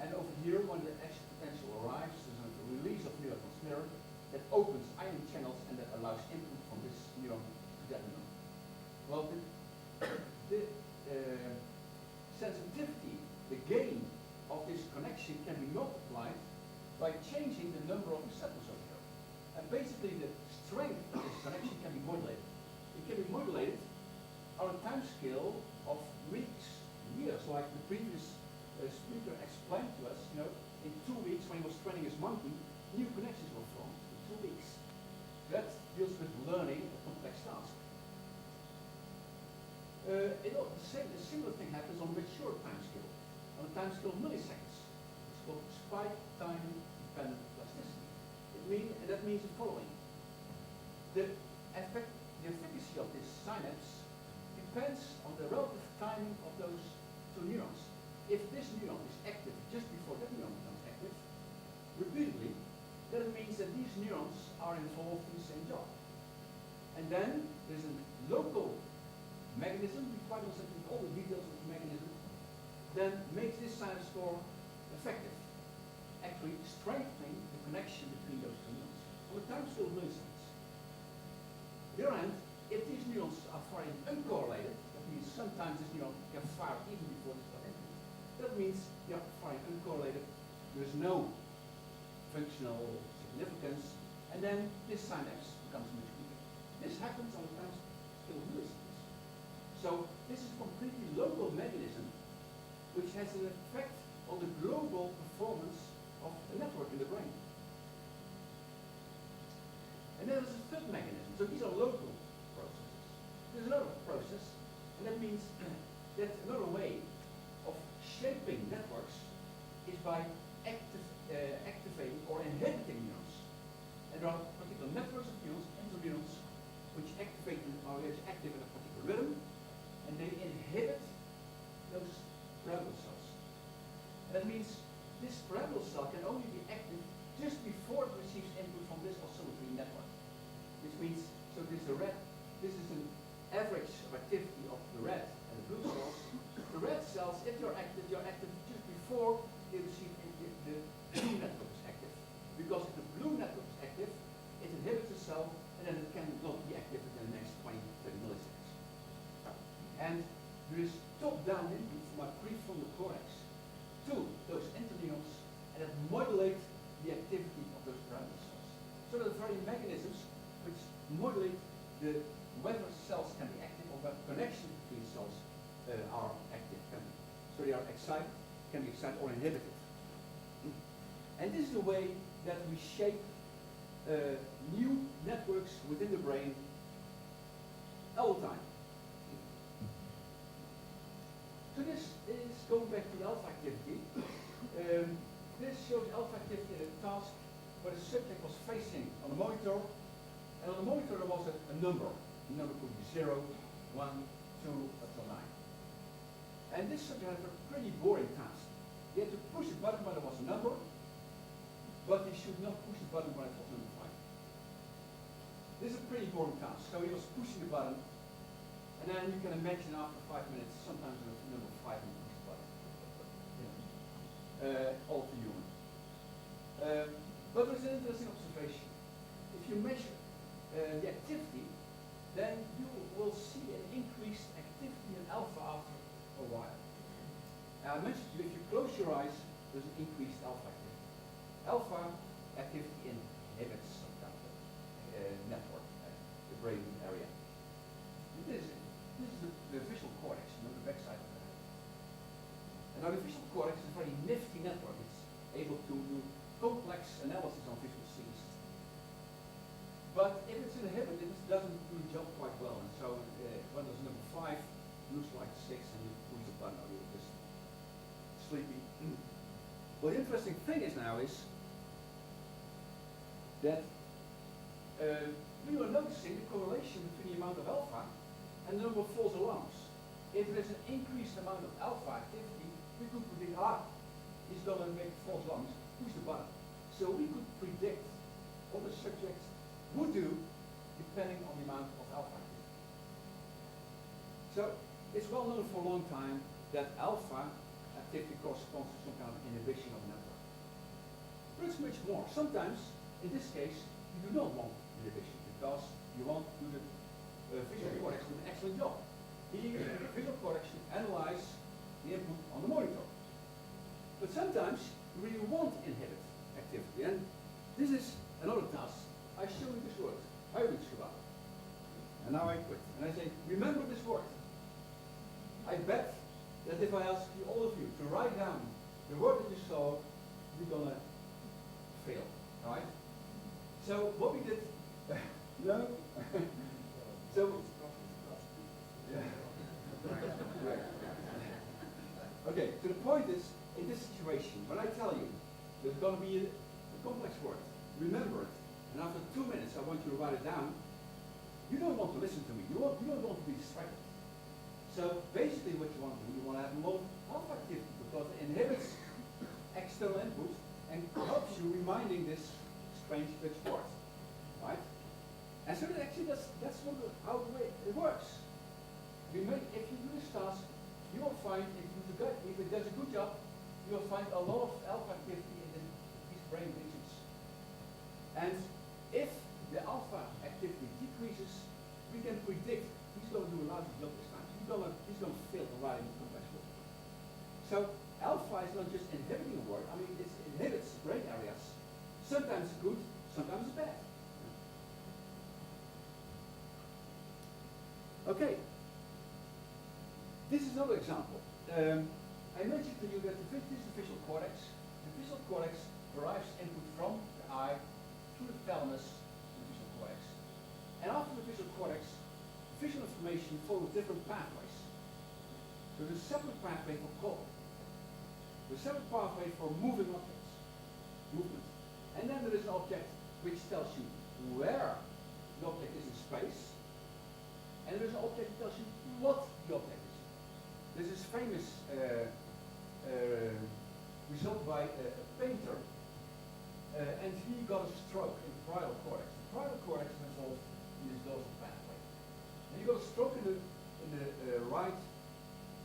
And over here, when the action potential arrives, there's a release of neurotransmitter that opens ion channels and that allows input from this neuron to that neuron. Well, the sensitivity, the gain of this connection can be multiplied by changing the number of receptors over here. And basically the strength of this connection can be modulated. It can be modulated on a time scale of weeks, years, like the previous speaker explained to us. You know, in 2 weeks when he was training his monkey, new connections were formed in 2 weeks. That deals with learning a complex task. A similar thing happens on a mature time scale, on a time scale of milliseconds. It's called spike time dependent plasticity. That means the following. The efficacy of this synapse depends on the relative timing of those two neurons. If this neuron is active just before that neuron becomes active, repeatedly, then it means that these neurons are involved in the same job. And then there's a local mechanism, we quite understand all the details of the mechanism, then makes this synapse score effective, actually strengthening the connection between those two neurons on a time scale of milliseconds. On the other hand, if these neurons are firing uncorrelated, that means sometimes this neuron can fire even before this got active. That means they are firing uncorrelated, there's no functional significance, and then this synapse becomes much weaker. This happens on a time scale of milliseconds. So this is a completely local mechanism which has an effect on the global performance of the network in the brain. And then there's a third mechanism. So these are local processes. There's another process, and that means that another way of shaping networks is by activating or inhibiting neurons. And there are particular networks of neurons, endoneurons, which activate and are active in a particular rhythm, and they inhibit those pyramidal cells. And that means this pyramidal cell can only be active just before it receives input from this oscillatory network. Which means, so this is an average of activity of the red and the blue cells. The red cells, if you're active just before they receive input, the blue network is active. Because if the blue network is active, it inhibits the cell, and then it cannot be active within the next 20, 30 milliseconds. And there is top-down input from a prefrontal cortex to those endoneurons, and that modulate the activity of those pyramidal cells. So there are very mechanisms which modulate whether cells can be active or whether connections between cells are active. So they are excited, can be excited or inhibited. And this is the way that we shape new networks within the brain all the time. So this is going back to the alpha activity. This shows alpha activity in a task where the subject was facing on a monitor, and on the monitor there was a number. The number could be 0, 1, 2, up to 9. And this subject had a pretty boring task. He had to push a button when there was a number, but he should not push the button when it was number 5. This is a pretty boring task. So he was pushing the button, and then you can imagine after 5 minutes, sometimes the number 5 will push the button. All too human. But there's an interesting observation. If you measure the activity, then you will see an increased activity in alpha after a while. I mentioned to you, if you close your eyes, there's an increased alpha activity. Alpha activity inhibits some kind of network, the brain area. This is the visual cortex, the backside of the head. And now the visual cortex is a very nifty network. It's able to do complex analysis on visual scenes. But if it's inhibited, it doesn't do the job quite well. And so when there's number 5, looks like 6, and you push the button, or you're just sleepy. Well, the interesting thing is now is that we were noticing the correlation between the amount of alpha and the number of false alarms. If there's an increased amount of alpha activity, we could predict, he's going to make false alarms, push the button. So we could predict what the subject would do depending on the amount of alpha activity. So it's well known for a long time that alpha activity corresponds to some kind of inhibition of network. But it's much more. Sometimes, in this case, you do not want inhibition because you want the visual cortex to do an excellent job. Here, the visual cortex should analyze the input on the monitor. But sometimes you really want inhibit activity, and this is another task. I show you this word, hysteresis. And now I quit. And I say, remember this word. I bet that if I ask you, all of you, to write down the word that you saw, you're gonna fail, right? So what we did, no? So, yeah. Right. Okay, so the point is, in this situation, when I tell you there's going to be a complex word, remember it, and after 2 minutes I want you to write it down, you don't want to listen to me, you don't want to be distracted. So basically what you want to do, you want to have a lot of alpha activity because it inhibits external input and helps you reminding this strange Dutch word, right? And so that actually that's how the way it works. If you do this task, you will find if it does a good job, you will find a lot of alpha activity in these brain regions. And if the alpha activity decreases, we can predict he's going to do a lousy job this time. He's going to fail to write in the complex word. So alpha is not just inhibiting a word. I mean, it inhibits brain areas. Sometimes good, sometimes bad. Okay. This is another example. I mentioned to you that this is the visual cortex. The visual cortex derives input from the eye through the thalamus to the visual cortex. And after the visual cortex, visual information follows different pathways. So there's a separate pathway for color. There's a separate pathway for moving objects, movement. And then there is an object which tells you where the object is in space. And there's an object that tells you what the object is. This is famous result by a painter, and he got a stroke in the parietal cortex. The parietal cortex is involved in this dorsal pathway. And he got a stroke in the right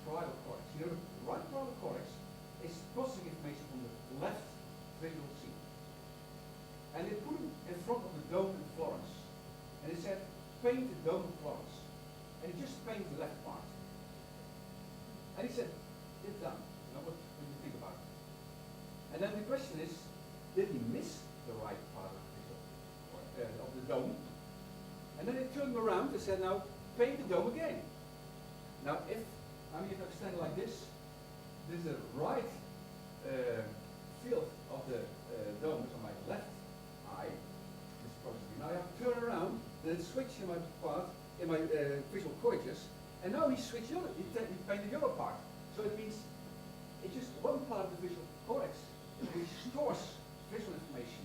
parietal cortex. You know, the right parietal cortex is processing information from the left visual scene. And they put him in front of the dome in Florence. And they said, paint the dome in Florence. And he just painted the left part. And he said, it's done. You know, what do you think about it? And then the question is, did he miss the right part of the dome? And then they turned him around and said, now, paint the dome again. Now, if I stand like this, there's a right field of the dome is on my left eye. This process. Now I have to turn around, then switch in my part, in my visual cortex, and now he switched the other, he painted the other part. So it means it's just one part of the visual cortex which stores visual information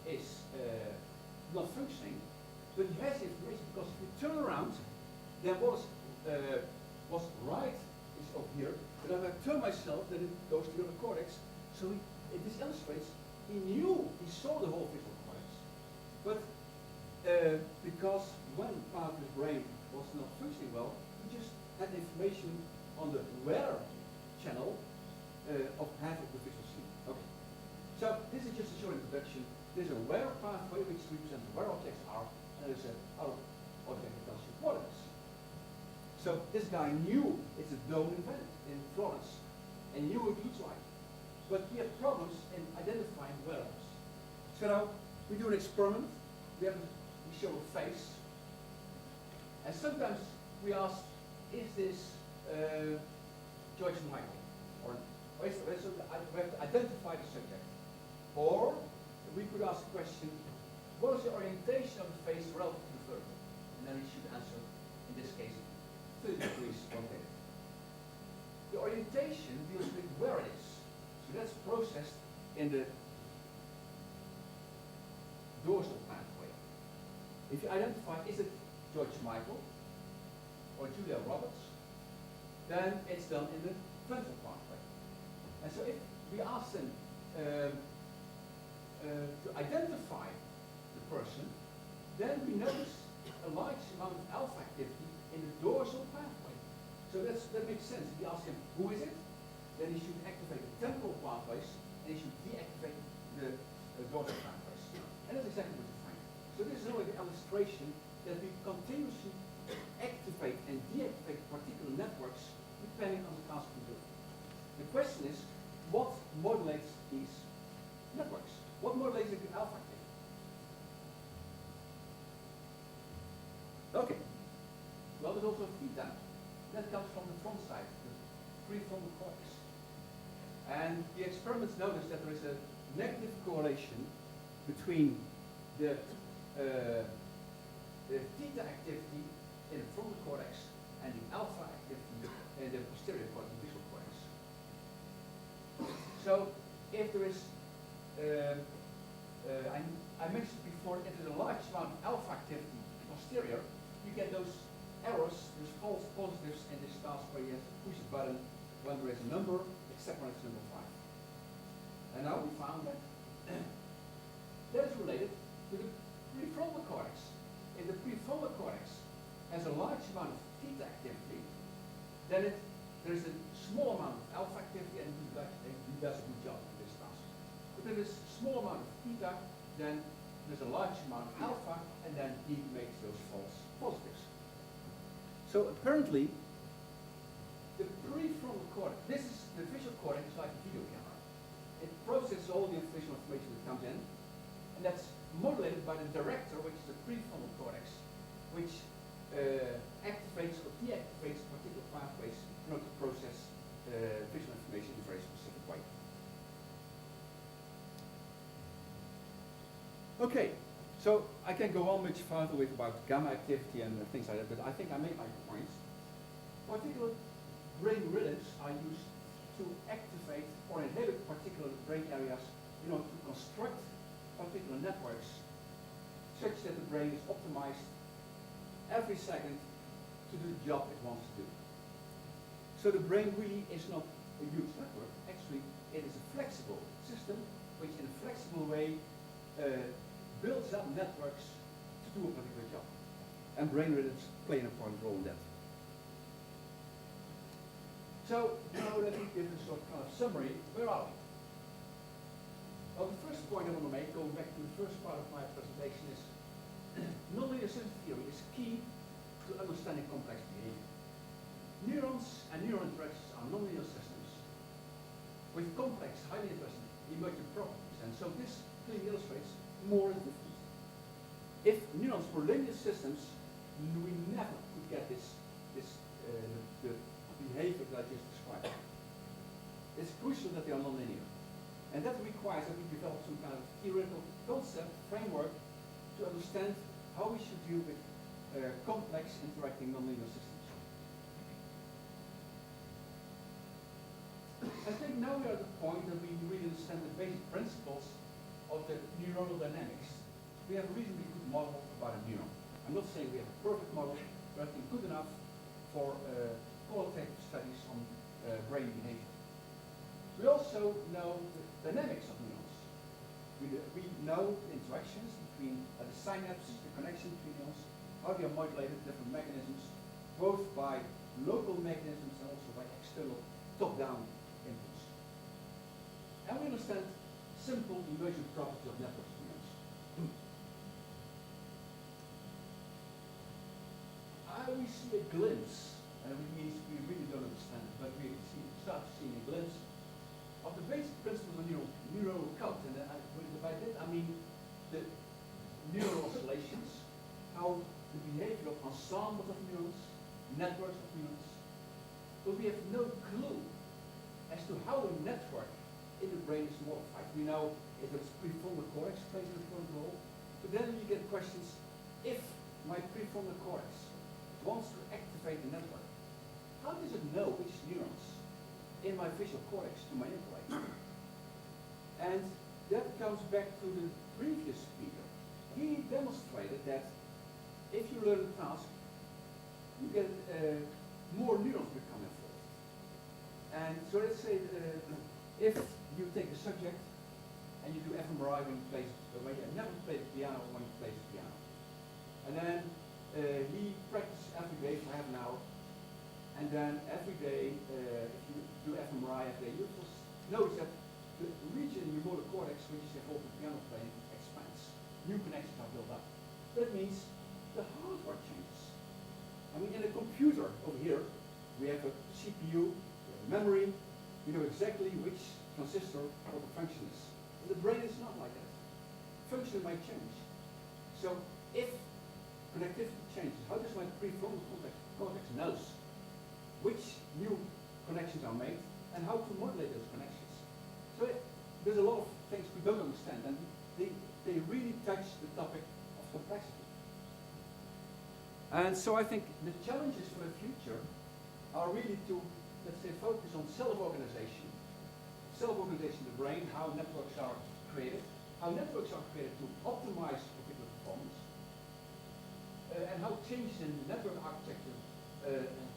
is not functioning, but he has information because if you turn around, then what was right is over here, but if I turn myself, then it goes to the other cortex. So this illustrates he saw the whole visual cortex, but because one part of his brain was not functioning well, he just had information on the where channel of half of the visual scene. Okay. So this is just a short introduction. There's a where pathway which represents where objects are, and there's an other object that tells you what it is. So this guy knew it's a dome invented in Florence, and knew what it looks like. But he had problems in identifying where it was. So now we do an experiment. We show a face, and sometimes we ask, is this George Michael? Or we have to identify the subject. Or we could ask the question, what is the orientation of the face relative to the vertical? And then we should answer, in this case, 30 degrees rotated. The orientation deals with where it is. So that's processed in the dorsal pathway. If you identify, is it George Michael or Julia Roberts, then it's done in the ventral pathway. And so if we ask them to identify the person, then we notice a large amount of alpha activity in the dorsal pathway. So that makes sense. If you ask him, who is it? then he should activate the temporal pathways, and he should deactivate the dorsal pathways. And that's exactly what you find. So this is only the illustration that we continuously activate and deactivate particular networks depending on the task we do. The question is, what modulates these networks? What modulates the alpha activity? Okay. Well, there's also theta. That comes from the front side, the prefrontal cortex. And the experiments noticed that there is a negative correlation between the theta activity in the frontal cortex and the alpha activity in the posterior cortex, the visual cortex. So, if there is, I mentioned before, if there's a large amount of alpha activity posterior, you get those errors, there's false positives in this task where you have to push a button when there is a number, except when it's number 5. And now we found that that is related to the prefrontal cortex. If the prefrontal cortex has a large amount of theta activity, then there is a small amount of alpha activity, and he does a good job in this task. But if there is a small amount of theta, then there's a large amount of alpha, and then he makes those false positives. So apparently, the prefrontal cortex, this is the visual cortex like a video camera. It processes all the visual information that comes in, and that's modulated by the director, which is the prefrontal cortex, which activates or deactivates particular pathways in order to process visual information in a very specific way. Okay, so I can go on much further with about gamma activity and things like that, but I think I made my points. Particular brain rhythms are used to activate or inhibit particular brain areas in order to construct particular networks such that the brain is optimized every second to do the job it wants to do. So the brain really is not a huge network. Actually, it is a flexible system which in a flexible way builds up networks to do a particular job. And brain rhythms play an important role in that. So now let me give a sort of kind of summary. Where are we? Well, the first point I want to make, going back to the first part of my presentation, is nonlinear system theory is key to understanding complex behavior. Neurons and neural interactions are nonlinear systems with complex, highly interesting emergent properties. And so this clearly illustrates more is different. If neurons were linear systems, we never could get the behavior that I just described. It's crucial that they are nonlinear. And that requires that we develop some kind of theoretical concept, framework, to understand how we should deal with complex interacting nonlinear systems. I think now we are at the point that we really understand the basic principles of the neuronal dynamics. We have a reasonably good model about a neuron. I'm not saying we have a perfect model, but I think good enough for qualitative studies on brain behavior. We also know the dynamics of neurons. We know the interactions between the synapses, the connection between neurons, how they are modulated, different mechanisms, both by local mechanisms and also by external top-down inputs. And we understand simple emergent properties of networks of neurons. We see a glimpse, and it means we really don't understand it, but we start seeing a glimpse of the basic principles of neuronal code. And by that I mean the neural oscillations, how the behavior of ensembles of neurons, networks of neurons. But we have no clue as to how a network in the brain is modified. We know if it's prefrontal cortex plays an important role, but then you get questions, if my prefrontal cortex wants to activate the network, how does it know which neurons in my visual cortex to manipulate? And that comes back to the previous speaker. He demonstrated that if you learn a task, you get more neurons become involved. And so let's say if you take a subject and you do fMRI when you never play the piano when you play the piano. And then he practices every day for half an hour. And then every day, if you do fMRI every day, you will notice that the region in your motor cortex, which is involved in piano playing, expands. New connections are built up. That means the hardware changes. I mean, in a computer over here, we have a CPU, we have a memory, we know exactly which transistor what the function is. In the brain is not like that. Function might change. So if connectivity changes, how does my prefrontal cortex knows which new connections are made and how to modulate those connections? So there's a lot of things we don't understand, and they really touch the topic of complexity. And so I think the challenges for the future are really to, let's say, focus on self-organization. Self-organization in the brain, how networks are created to optimize particular performance, and how changes in network architecture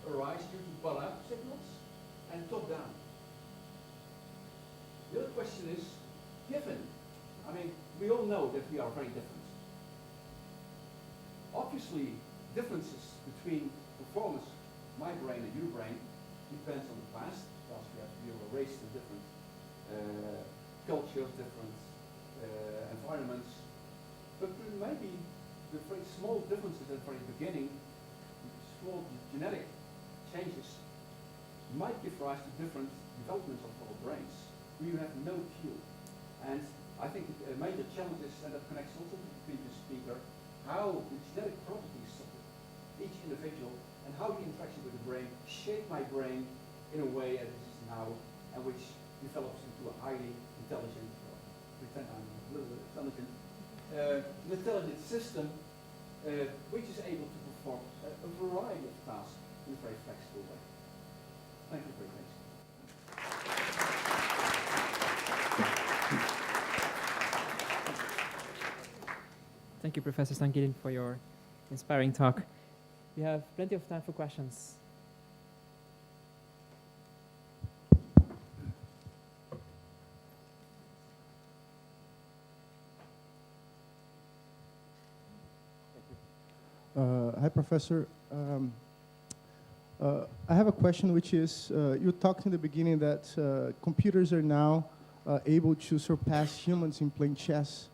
arise due to bottom-up signals and top-down. The other question is, given, I mean, we all know that we are very different. Obviously, differences between performance, my brain and your brain, depends on the past, because we were raised in different cultures, different environments. But maybe the very small differences at the very beginning, small genetic changes, might give rise to different developments of our brains. We have no clue. And I think a major challenge is, and that connects also to the previous speaker, how the genetic properties of each individual and how the interaction with the brain shape my brain in a way as it is now, and which develops into a highly intelligent, pretend I'm a little bit intelligent, an intelligent system which is able to perform a variety of tasks in a very flexible way. Thank you for your attention. Thank you, Professor Gielen, for your inspiring talk. We have plenty of time for questions. Hi, Professor. I have a question, which is, you talked in the beginning that computers are now able to surpass humans in playing chess.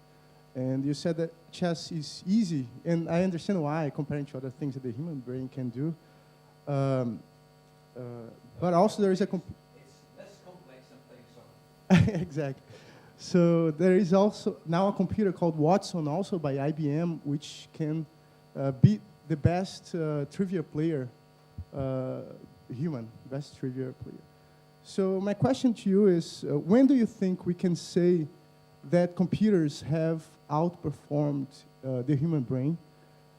And you said that chess is easy, and I understand why, comparing to other things that the human brain can do. But also there is a... It's less complex than playing soccer. Exactly. So there is also now a computer called Watson, also by IBM, which can beat the best trivia player, best trivia player. So my question to you is, when do you think we can say that computers have outperformed the human brain?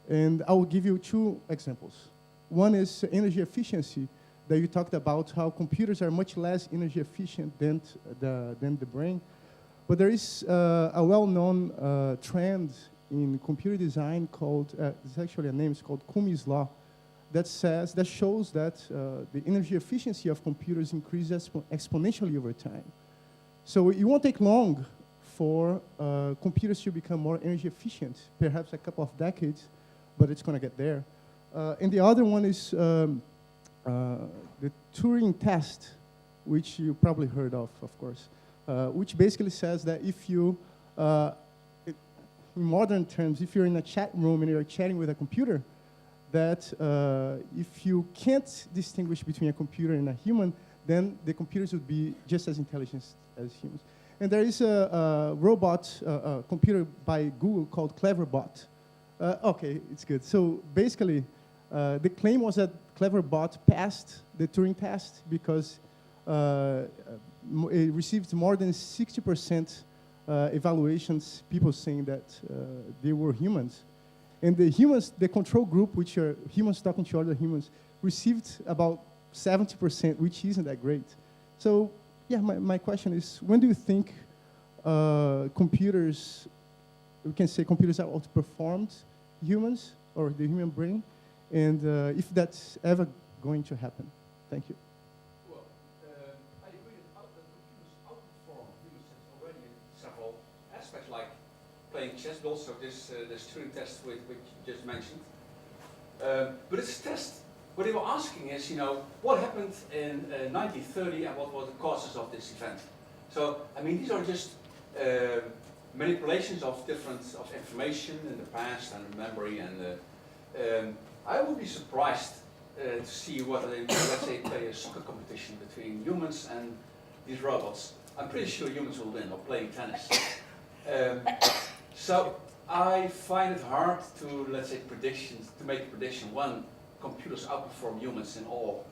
And I will give you two examples. One is energy efficiency, that you talked about how computers are much less energy efficient than the brain. But there is a well-known trend in computer design called, it's actually a name, it's called Kumi's law, that shows that the energy efficiency of computers increases exponentially over time. So it won't take long for computers to become more energy efficient, perhaps a couple of decades, but it's going to get there. And the other one is the Turing test, which you probably heard of course, which basically says that if you, in modern terms, if you're in a chat room and you're chatting with a computer, that if you can't distinguish between a computer and a human, then the computers would be just as intelligent as humans. And there is a robot, computer by Google called Cleverbot. Okay, it's good. So basically, the claim was that Cleverbot passed the Turing test because it received more than 60% evaluations, people saying that they were humans. And the humans, the control group, which are humans talking to other humans, received about 70%, which isn't that great. So yeah, my question is, when do you think computers, we can say computers have outperformed humans or the human brain, and if that's ever going to happen? Thank you. Well, I agree that computers outperform humans already in several aspects, like playing chess, but also this Turing test which you just mentioned. But it's a test what they were asking is, what happened in 1930 and what were the causes of this event? So, I mean, these are just manipulations of information in the past and memory, and I would be surprised to see whether they, let's say, play a soccer competition between humans and these robots. I'm pretty sure humans will win, or playing tennis. So I find it hard to, let's say, make a prediction when computers outperform humans in all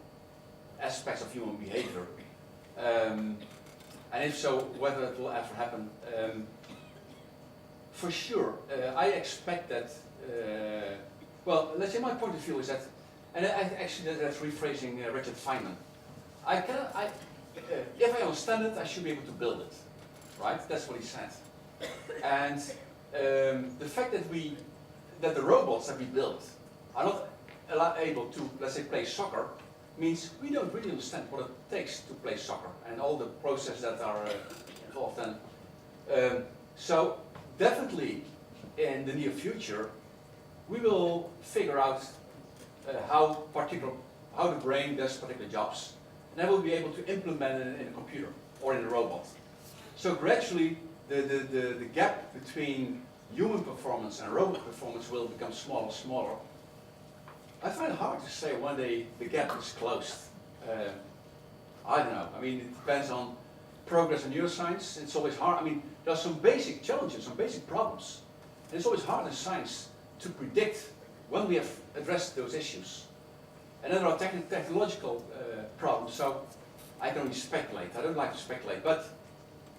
aspects of human behavior. And if so, whether it will ever happen. For sure, I expect that, well, let's say my point of view is that, and actually that's rephrasing Richard Feynman. If I understand it, I should be able to build it, right? That's what he said. And the fact that the robots that we build are not able to, let's say, play soccer, means we don't really understand what it takes to play soccer and all the processes that are involved. And so definitely in the near future, we will figure out how the brain does particular jobs, and then we'll be able to implement it in a computer or in a robot. So gradually, the gap between human performance and robot performance will become smaller and smaller. I find it hard to say when the gap is closed. I don't know. I mean, it depends on progress in neuroscience. It's always hard. I mean, there are some basic challenges, some basic problems. And it's always hard in science to predict when we have addressed those issues. And then there are technological problems, so I can only speculate. I don't like to speculate, but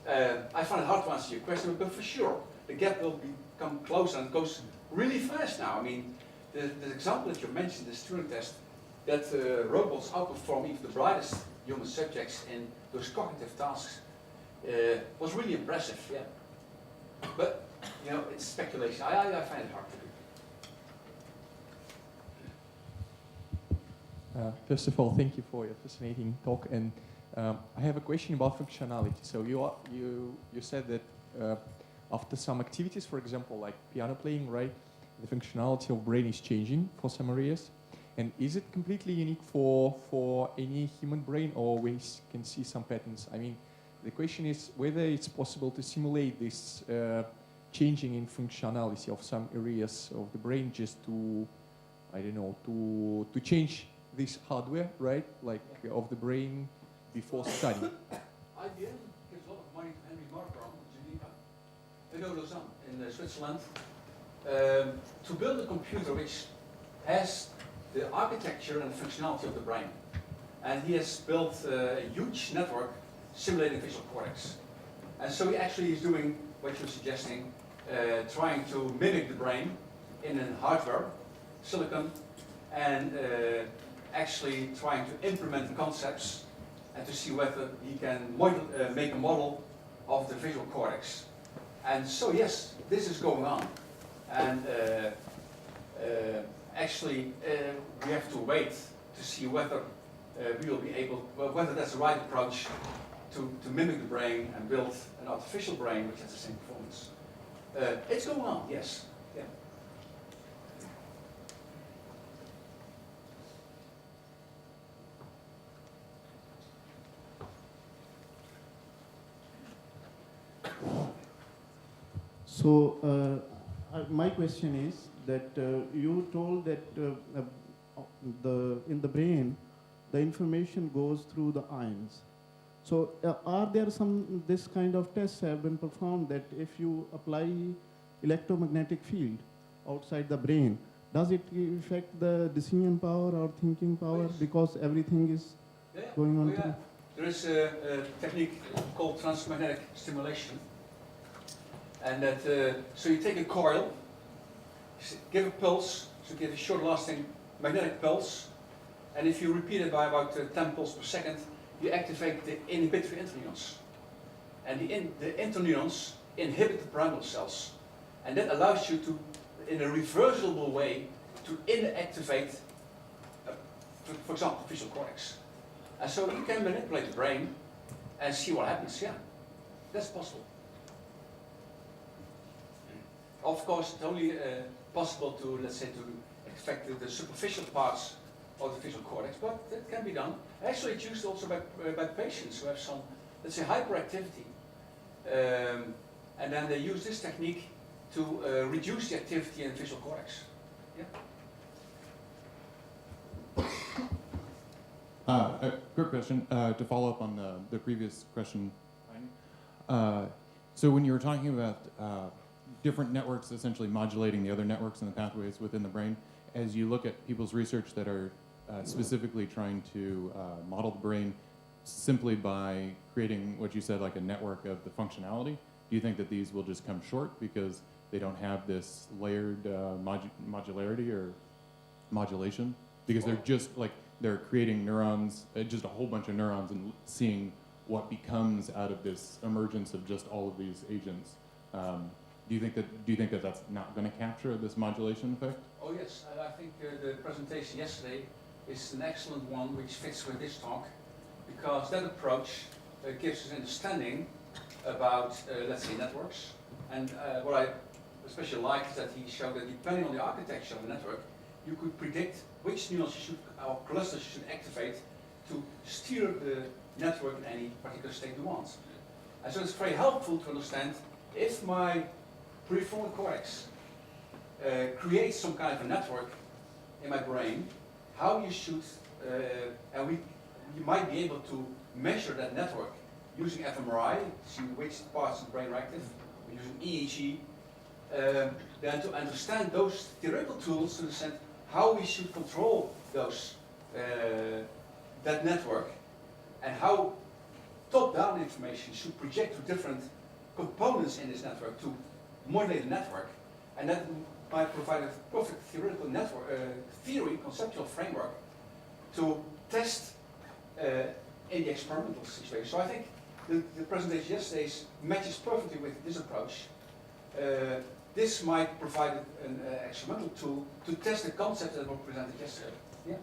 I find it hard to answer your question, but for sure, the gap will become closer and goes really fast now. I mean, the example that you mentioned, this Turing test, that robots outperform even the brightest human subjects in those cognitive tasks, was really impressive, yeah. But, it's speculation. I find it hard to do. First of all, thank you for your fascinating talk, and I have a question about functionality. So you said that after some activities, for example, like piano playing, right, the functionality of brain is changing for some areas. And is it completely unique for any human brain, or we can see some patterns? I mean, the question is whether it's possible to simulate this changing in functionality of some areas of the brain just to, I don't know, to change this hardware, right, like of the brain before study. IBM gives a lot of money to Henry Markram in Geneva, Lausanne, in Switzerland, to build a computer which has the architecture and functionality of the brain. And he has built a huge network simulating visual cortex. And so he actually is doing what you're suggesting, trying to mimic the brain in a hardware, silicon, and actually trying to implement concepts and to see whether he can make a model of the visual cortex. And so yes, this is going on. And actually, we have to wait to see whether we will be able, whether that's the right approach to mimic the brain and build an artificial brain which has the same performance. It's going on, yes. Yeah. So my question is that you told that in the brain, the information goes through the ions. So are there this kind of tests have been performed that if you apply electromagnetic field outside the brain, does it affect the decision power or thinking power because everything is going on through? There is a technique called transmagnetic stimulation. And that, so you take a coil, give a pulse, so give a short-lasting magnetic pulse, and if you repeat it by about 10 pulses per second, you activate the inhibitory interneurons. And the interneurons inhibit the pyramidal cells. And that allows you to, in a reversible way, to inactivate, for example, the visual cortex. And so you can manipulate the brain and see what happens, yeah. That's possible. Of course, it's only possible to, let's say, to affect the superficial parts of the visual cortex, but that can be done. Actually, it's used also by patients who have some, let's say, hyperactivity. And then they use this technique to reduce the activity in the visual cortex. Yeah. A quick question to follow up on the previous question. So when you were talking about different networks essentially modulating the other networks and the pathways within the brain, as you look at people's research that are specifically trying to model the brain simply by creating what you said, like a network of the functionality, do you think that these will just come short because they don't have this layered modularity or modulation? Because they're just like, they're creating neurons, just a whole bunch of neurons, and seeing what becomes out of this emergence of just all of these agents. Do you think that that's not going to capture this modulation effect? Oh yes, I think the presentation yesterday is an excellent one which fits with this talk, because that approach gives us understanding about, let's say, networks. And what I especially like is that he showed that depending on the architecture of the network, you could predict which neurons you should, or clusters you should activate to steer the network in any particular state you want. And so it's very helpful to understand if my prefrontal cortex creates some kind of a network in my brain, how you should, and you might be able to measure that network using fMRI, see which parts of the brain are active, using EEG, then to understand those theoretical tools to understand how we should control those, that network, and how top-down information should project to different components in this network to modulate the network. And that might provide a perfect theoretical network, conceptual framework to test in the experimental situation. So I think the presentation yesterday matches perfectly with this approach. This might provide an experimental tool to test the concepts that were presented yesterday. Yeah.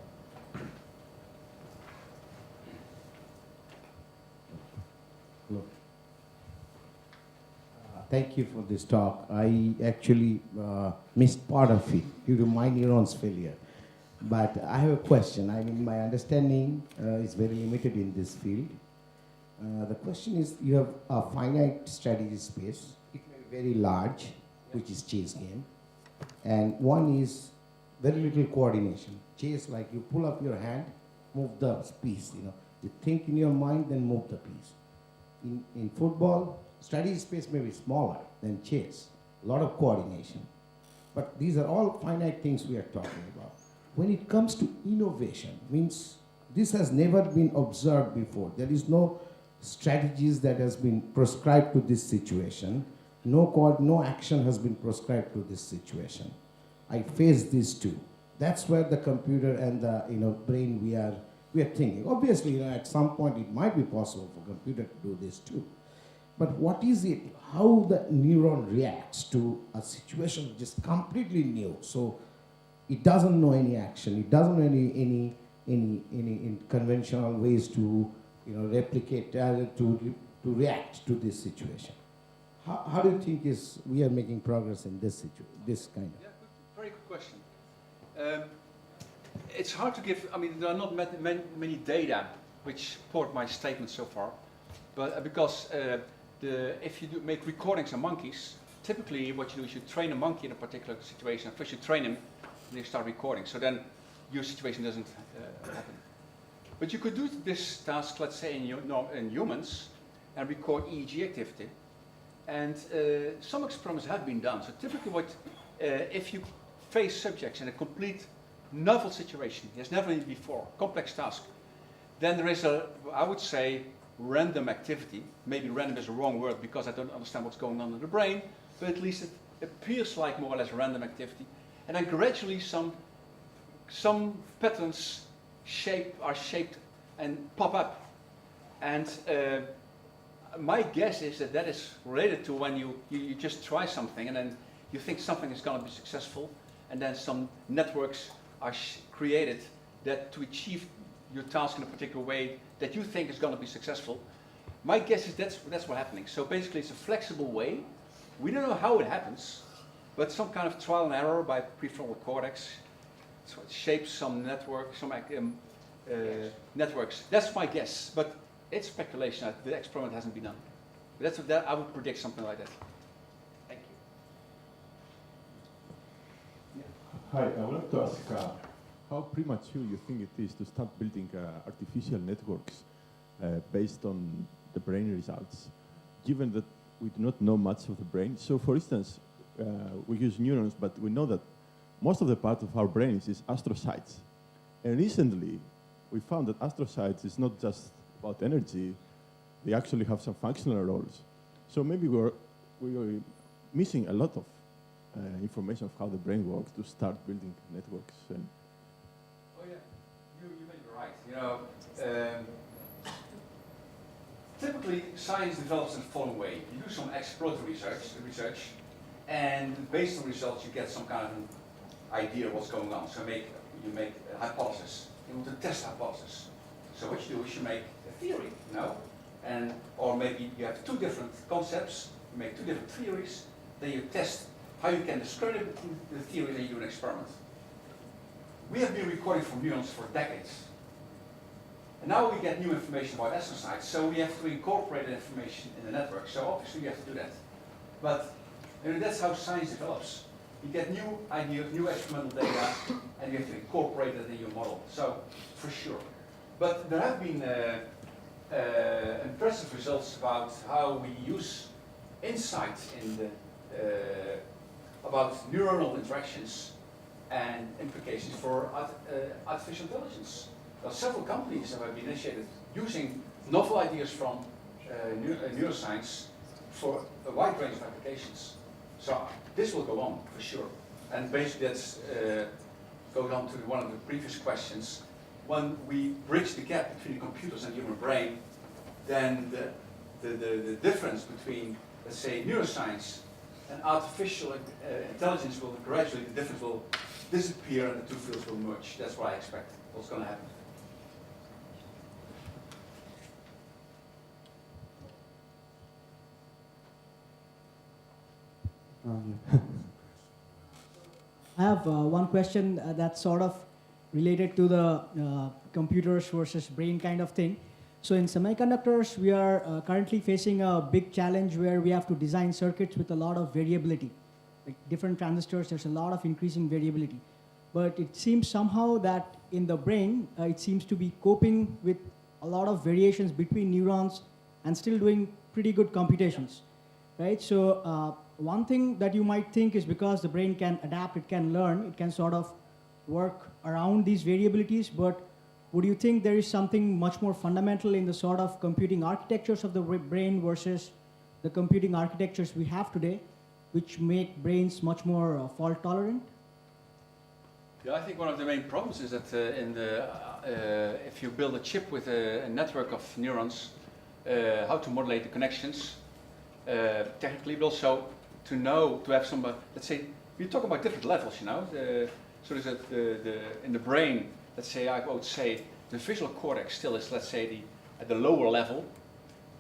Hello. Thank you for this talk. I actually missed part of it due to my neurons failure. But I have a question. I mean, my understanding is very limited in this field. The question is, you have a finite strategy space. It may be very large, which is chess game. And one is very little coordination. Chess, like you pull up your hand, move the piece, you know. You think in your mind, then move the piece. In football, strategy space may be smaller than chess. A lot of coordination. But these are all finite things we are talking about. When it comes to innovation, means this has never been observed before. There is no strategies that has been prescribed to this situation. No action has been prescribed to this situation. I face these two. That's where the computer and the brain we are thinking. Obviously, at some point it might be possible for computer to do this too. But what is it? How the neuron reacts to a situation just completely new. So it doesn't know any action. It doesn't know any conventional ways to replicate to react to this situation. How do you think we are making progress in this kind of? Yeah, very good question. It's hard to give. I mean, there are not many data which support my statement so far, but because if you make recordings of monkeys, typically what you do is you train a monkey in a particular situation. First you train him, and you start recording. So then your situation doesn't happen. But you could do this task, let's say, in humans, and record EEG activity. And some experiments have been done. So typically if you face subjects in a complete novel situation, he has never been before, complex task, then there is I would say, random activity. Maybe random is a wrong word because I don't understand what's going on in the brain, but at least it appears like more or less random activity. And then gradually some patterns are shaped and pop up. And my guess is that is related to when you just try something and then you think something is going to be successful, and then some networks are created to achieve your task in a particular way that you think is going to be successful. My guess is that's what's happening. So basically it's a flexible way. We don't know how it happens, but some kind of trial and error by prefrontal cortex shapes some network, networks. That's my guess, but it's speculation. The experiment hasn't been done. But that I would predict something like that. Thank you. Hi, I would like to ask how premature you think it is to start building artificial networks based on the brain results, given that we do not know much of the brain. So, for instance, we use neurons, but we know that most of the part of our brains is astrocytes. And recently, we found that astrocytes is not just about energy, they actually have some functional roles. So maybe we're missing a lot of information of how the brain works to start building networks. And oh yeah, you may be right. You know, typically science develops in the following way. You do some exploratory research, and based on results you get some kind of an idea of what's going on. So you make a hypothesis. You want to test a hypothesis. So what you do is you make a theory, you know, or maybe you have two different concepts, you make two different theories, then you test how you can discredit the theory, then you do an experiment. We have been recording from neurons for decades. And now we get new information about astrocytes, so we have to incorporate that information in the network. So obviously we have to do that. But you know, that's how science develops. You get new ideas, new experimental data, and you have to incorporate it in your model. So, for sure. But there have been impressive results about how we use insight in about neuronal interactions and implications for artificial intelligence. There are several companies that have been initiated using novel ideas from neuroscience for a wide range of applications. So this will go on for sure. And basically that's goes on to one of the previous questions. When we bridge the gap between computers and human brain, then the difference between, let's say, neuroscience and artificial intelligence will gradually, the difference will disappear and the two fields will merge. That's what I expect. What's going to happen. I have one question that's sort of related to the computers versus brain kind of thing. So in semiconductors, we are currently facing a big challenge where we have to design circuits with a lot of variability. Like different transistors, there's a lot of increasing variability. But it seems somehow that in the brain, it seems to be coping with a lot of variations between neurons and still doing pretty good computations, right? So one thing that you might think is because the brain can adapt, it can learn, it can sort of work around these variabilities, but would you think there is something much more fundamental in the sort of computing architectures of the brain versus the computing architectures we have today, which make brains much more fault tolerant? Yeah, I think one of the main problems is that if you build a chip with a network of neurons, how to modulate the connections technically, but also to have some, let's say, we talk about different levels, you know. So there's in the brain, let's say, I would say the visual cortex still is, let's say, at the lower level,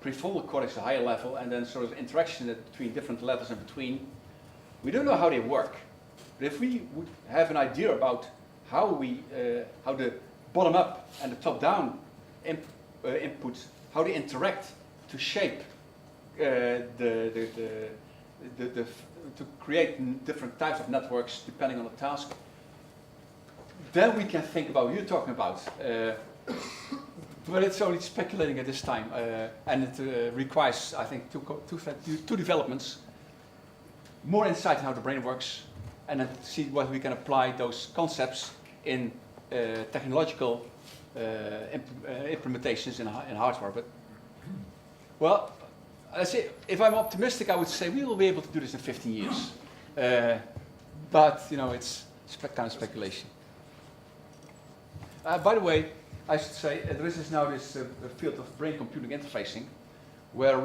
prefrontal cortex the higher level, and then sort of interaction between different levels in between. We don't know how they work, but if we would have an idea about how the bottom up and the top down inputs, how they interact to shape to create different types of networks depending on the task, then we can think about what you're talking about. But it's only speculating at this time, and it requires, I think, two developments: more insight in how the brain works, and then see what we can apply those concepts in technological implementations in hardware. But well, let's say if I'm optimistic, I would say we will be able to do this in 15 years. But you know, it's kind of speculation. By the way, I should say there is now this field of brain-computing interfacing, where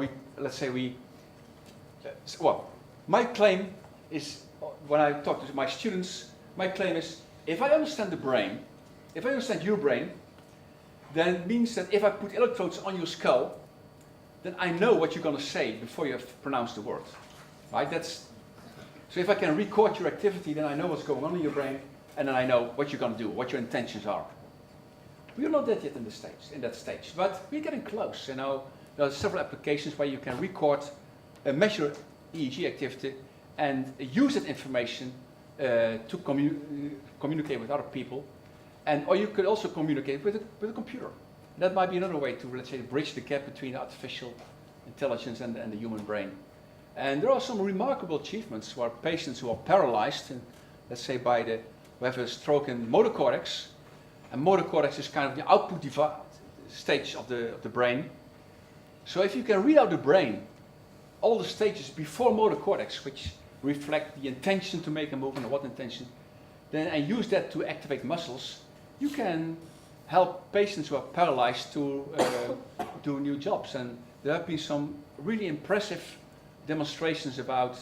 well, my claim is, when I talk to my students, my claim is, if I understand the brain, if I understand your brain, then it means that if I put electrodes on your skull, then I know what you're going to say before you have pronounced the word, right? So if I can record your activity, then I know what's going on in your brain, and then I know what you're going to do, what your intentions are. We're not that yet in that stage, but we're getting close. You know, there are several applications where you can record, measure EEG activity, and use that information to communicate with other people, or you could also communicate with a computer. That might be another way to, let's say, bridge the gap between artificial intelligence and the human brain. And there are some remarkable achievements where patients who are paralyzed, let's say who have a stroke in motor cortex, and motor cortex is kind of the output stage of the brain. So if you can read out the brain, all the stages before motor cortex, which reflect the intention to make a movement or what intention, and use that to activate muscles, you can help patients who are paralyzed to do new jobs. And there have been some really impressive demonstrations about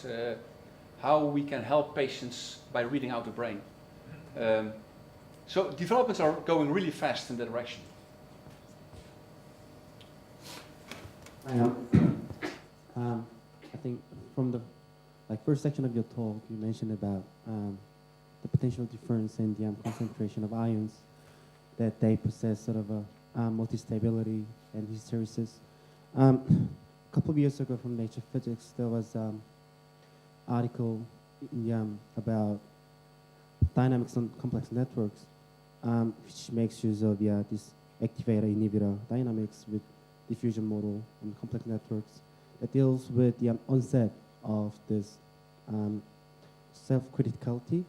how we can help patients by reading out the brain. So developments are going really fast in that direction. I think from the first section of your talk, you mentioned about the potential difference in the concentration of ions, that they possess sort of a multistability and hysteresis. A couple of years ago from Nature Physics, there was an article about dynamics on complex networks, which makes use of this activator-inhibitor dynamics with diffusion model on complex networks that deals with the onset of this self-criticality.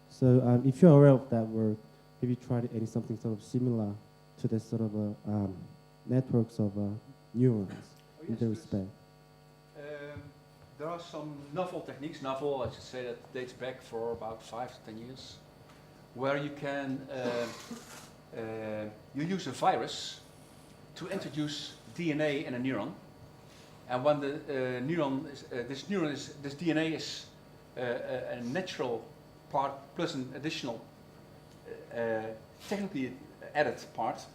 So if you're aware of that work, have you tried something sort of similar to this sort of networks of neurons in this respect? There are some novel techniques, I should say, that dates back for about 5 to 10 years, where you can you use a virus to introduce DNA in a neuron, and when the this DNA is a natural part plus an additional technically added part,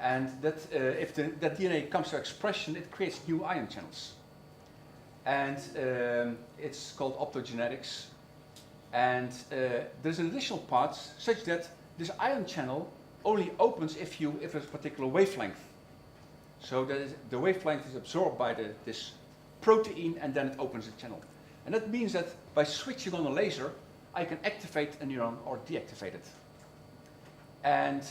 and that if that DNA comes to expression, it creates new ion channels, and it's called optogenetics. And there's an additional part such that this ion channel only opens if there's a particular wavelength. So that the wavelength is absorbed by this protein, and then it opens the channel. And that means that by switching on a laser, I can activate a neuron or deactivate it. And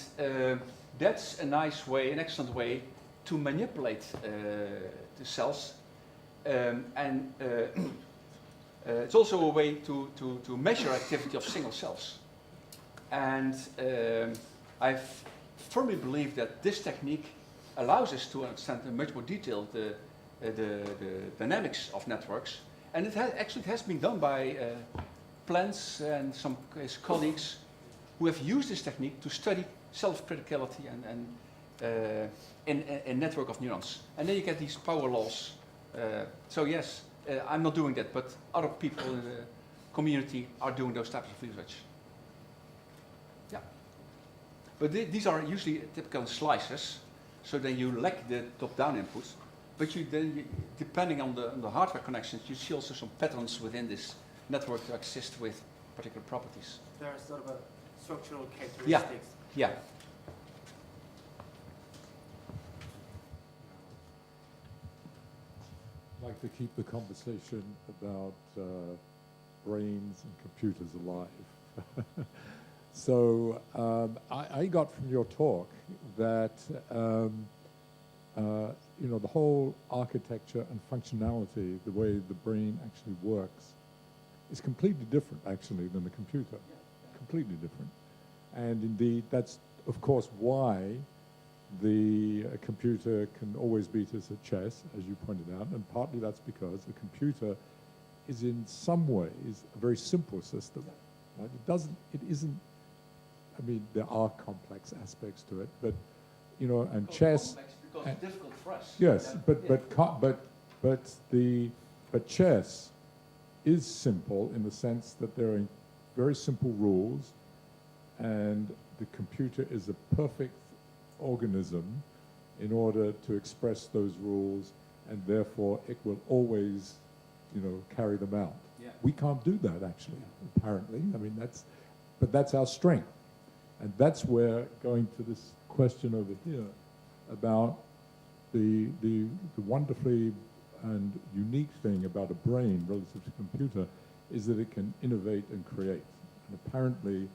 that's a nice way, an excellent way to manipulate the cells. It's also a way to measure activity of single cells. And I firmly believe that this technique allows us to understand in much more detail the dynamics of networks. And it has been done by Plants and some his colleagues who have used this technique to study self-criticality in network of neurons. And then you get these power laws. So yes, I'm not doing that, but other people in the community are doing those types of research. Yeah. But these are usually typical slices, so then you lack the top-down inputs. But depending on the hardware connections, you see also some patterns within this network to exist with particular properties. There are sort of structural characteristics. Yeah. I'd like to keep the conversation about brains and computers alive. So I got from your talk that the whole architecture and functionality, the way the brain actually works, is completely different actually than the computer. Completely different. And indeed, that's of course why the computer can always beat us at chess, as you pointed out, and partly that's because the computer is in some ways a very simple system. Right? It isn't, I mean, there are complex aspects to it, but, and chess. Because it's difficult for us. Yes, but chess is simple in the sense that there are very simple rules, and the computer is a perfect organism in order to express those rules, and therefore it will always, carry them out. Yeah. We can't do that, actually, apparently. I mean, but that's our strength. And that's where, going to this question over here, about the wonderfully and unique thing about a brain relative to a computer is that it can innovate and create. And apparently,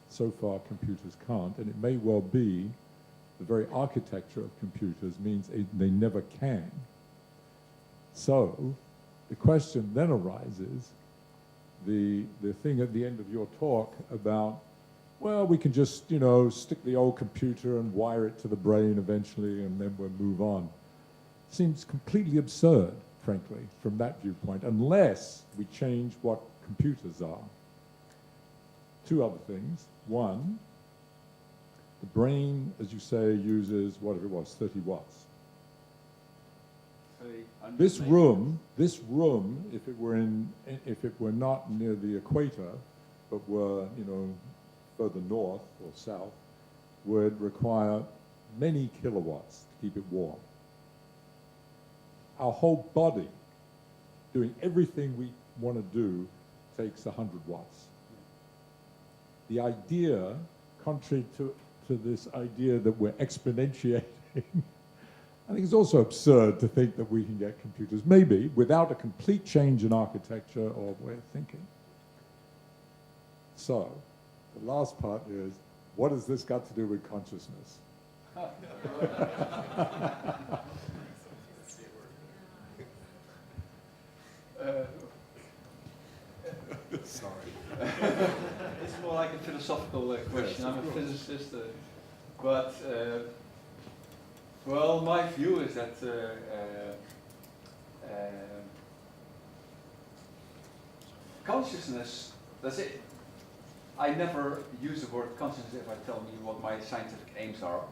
so far, computers can't. And it may well be the very architecture of computers means they never can. So the question then arises, the thing at the end of your talk about, well, we can just, stick the old computer and wire it to the brain eventually and then we'll move on. Seems completely absurd, frankly, from that viewpoint, unless we change what computers are. Two other things. One, the brain, as you say, uses, whatever it was, 30 watts. This room, if it were not near the equator, but were, further north or south, would require many kilowatts to keep it warm. Our whole body, doing everything we want to do, takes 100 watts. The idea, contrary to this idea that we're exponentiating, I think it's also absurd to think that we can get computers, maybe, without a complete change in architecture or way of thinking. So, the last part is, what has this got to do with consciousness? Sorry. It's more like a philosophical question. I'm a physicist, but well, my view is that consciousness, that's it. I never use the word consciousness if I tell you what my scientific aims are,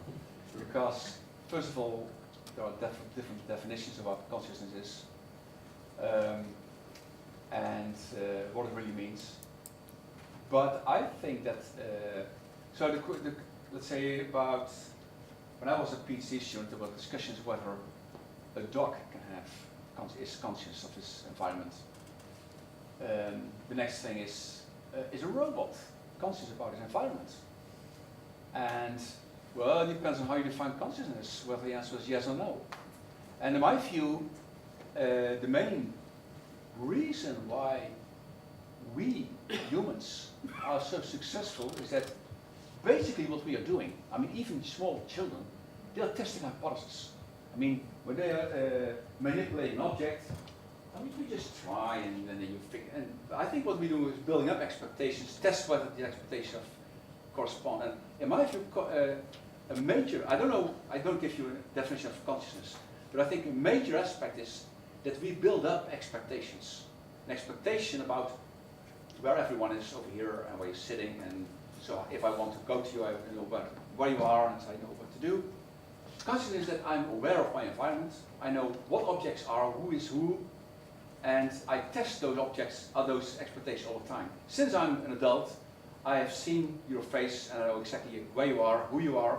because first of all, there are different definitions of what consciousness is. And what it really means. But I think that, let's say about, when I was a PhD student, there were discussions whether a dog can have, is conscious of his environment. The next thing is a robot conscious about his environment? And, well, it depends on how you define consciousness, whether the answer is yes or no. And in my view, the main reason why we humans are so successful is that basically what we are doing, I mean, even small children, they are testing hypotheses. I mean, when they are manipulating an object, I mean, we just try and then you figure. And I think what we do is building up expectations, test whether the expectations correspond. And in my view, a major, I don't give you a definition of consciousness, but I think a major aspect is that we build up expectations. An expectation about where everyone is over here and where you're sitting, and so if I want to go to you, I know where you are and so I know what to do. Consciousness is that I'm aware of my environment, I know what objects are, who is who, and I test those objects, those expectations all the time. Since I'm an adult, I have seen your face and I know exactly where you are, who you are.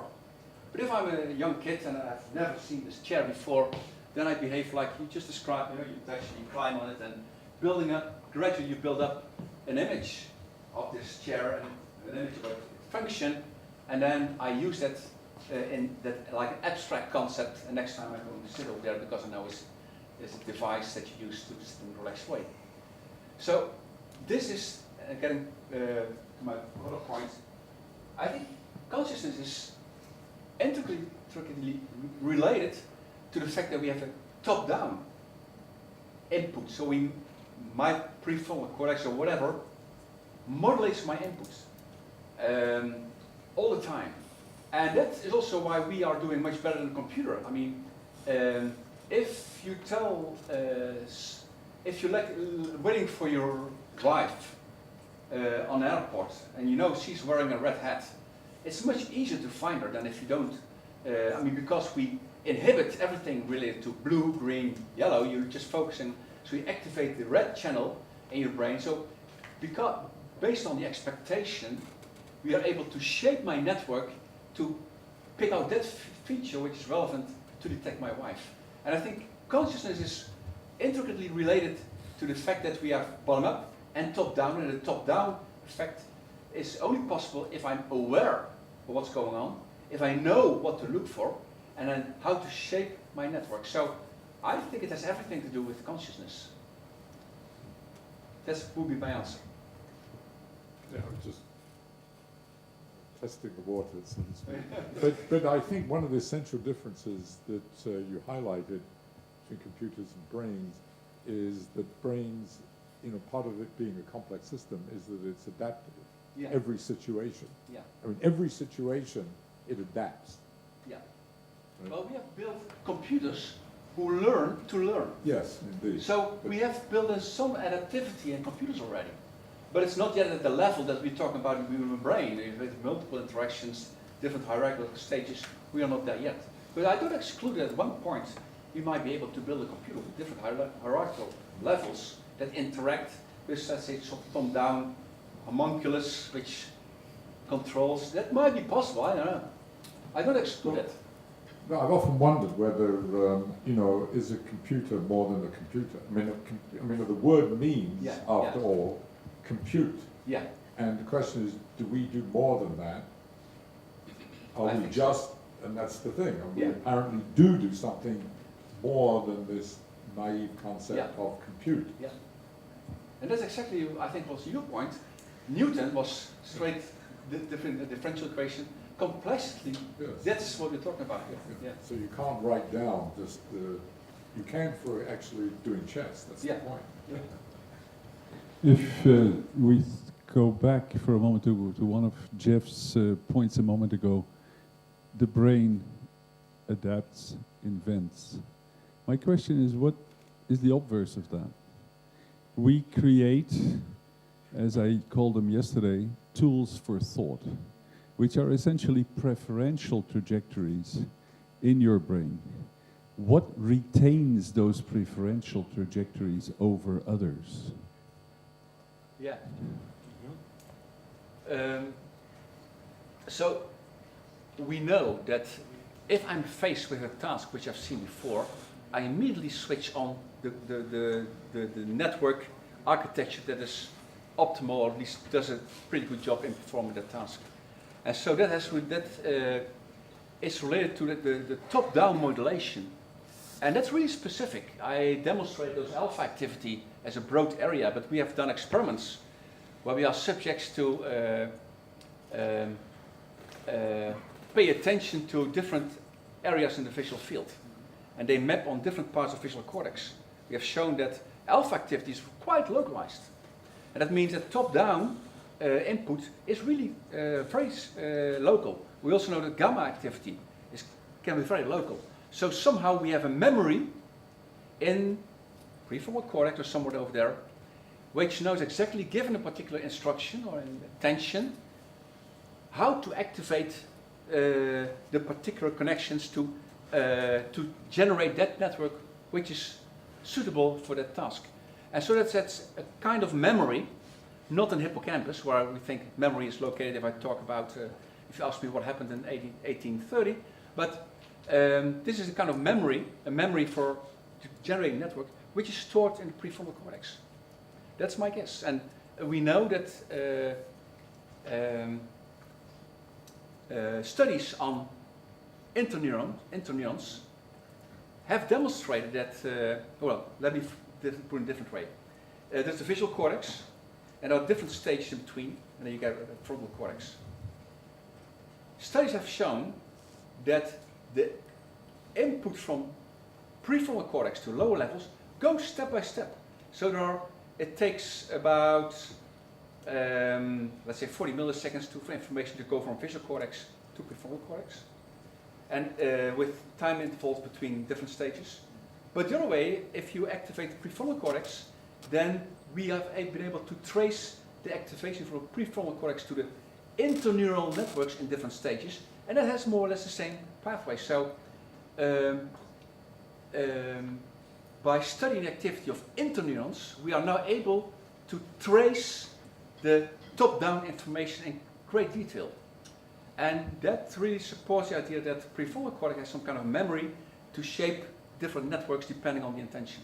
But if I'm a young kid and I've never seen this chair before, then I behave like you just described, you climb on it and building up, gradually you build up an image of this chair and an image of its function, and then I use that in that like an abstract concept, and next time I'm going to sit over there because I know it's a device that you use to sit in a relaxed way. So this is, getting to my other point, I think consciousness is intricately related to the fact that we have a top-down input. So my prefrontal cortex or whatever modulates my inputs all the time. And that is also why we are doing much better than a computer. I mean, if you tell, if you're like waiting for your wife on the airport and you know she's wearing a red hat, it's much easier to find her than if you don't. I mean, because we inhibit everything related to blue, green, yellow, you're just focusing, so you activate the red channel in your brain. So because, based on the expectation, we are able to shape my network to pick out that feature which is relevant to detect my wife. And I think consciousness is intricately related to the fact that we have bottom-up and top-down, and the top-down effect is only possible if I'm aware of what's going on, if I know what to look for, and then how to shape my network. So I think it has everything to do with consciousness. That would be my answer. Yeah, I'm just testing the waters, so to speak. but I think one of the essential differences that you highlighted between computers and brains is that brains, part of it being a complex system is that it's adaptive. Yeah. Every situation. Yeah. I mean, every situation, it adapts. Yeah. Right. Well, we have built computers who learn to learn. Yes, indeed. So we have built in some adaptivity in computers already. But it's not yet at the level that we talk about in the human brain, with multiple interactions, different hierarchical stages. We are not there yet. But I don't exclude that at one point we might be able to build a computer with different hierarchical levels that interact with, let's say, top-down homunculus, which controls. That might be possible, I don't know. I don't exclude it. No, I've often wondered whether, is a computer more than a computer? I mean, the word means, after all, compute. Yeah. And the question is, do we do more than that? Are we just, and that's the thing, and we apparently do something more than this naive concept of compute. Yeah. And that's exactly, I think, was your point. Newton was straight differential equation, complexity. Yes. That's what we're talking about here. Yeah. So you can't write down just you can for actually doing chess. That's the point. Yeah. If we go back for a moment to one of Jeff's points a moment ago, the brain adapts, invents. My question is, what is the obverse of that? We create, as I called them yesterday, tools for thought, which are essentially preferential trajectories in your brain. What retains those preferential trajectories over others? Yeah. So we know that if I'm faced with a task which I've seen before, I immediately switch on the network architecture that is optimal, or at least does a pretty good job in performing the task. And so that is related to the top-down modulation. And that's really specific. I demonstrate those alpha activity as a broad area, but we have done experiments where we are subjects to pay attention to different areas in the visual field. And they map on different parts of visual cortex. We have shown that alpha activity is quite localized. And that means that top-down input is really very local. We also know that gamma activity can be very local. So somehow we have a memory in prefrontal cortex or somewhere over there, which knows exactly, given a particular instruction or attention, how to activate the particular connections to generate that network which is suitable for that task. And so that's a kind of memory, not in hippocampus, where we think memory is located. If I talk about, if you ask me what happened in 1830, but this is a kind of memory, a memory for generating network, which is stored in the prefrontal cortex. That's my guess. And we know that studies on interneurons have demonstrated that, well, let me put it in a different way. There's the visual cortex, and there are different stages in between, and then you get the frontal cortex. Studies have shown that the input from prefrontal cortex to lower levels goes step by step. So it takes about, let's say, 40 milliseconds for information to go from visual cortex to prefrontal cortex, and with time intervals between different stages. But the other way, if you activate the prefrontal cortex, then we have been able to trace the activation from the prefrontal cortex to the interneural networks in different stages, and that has more or less the same pathway. So by studying the activity of interneurons, we are now able to trace the top-down information in great detail. And that really supports the idea that prefrontal cortex has some kind of memory to shape different networks depending on the intention.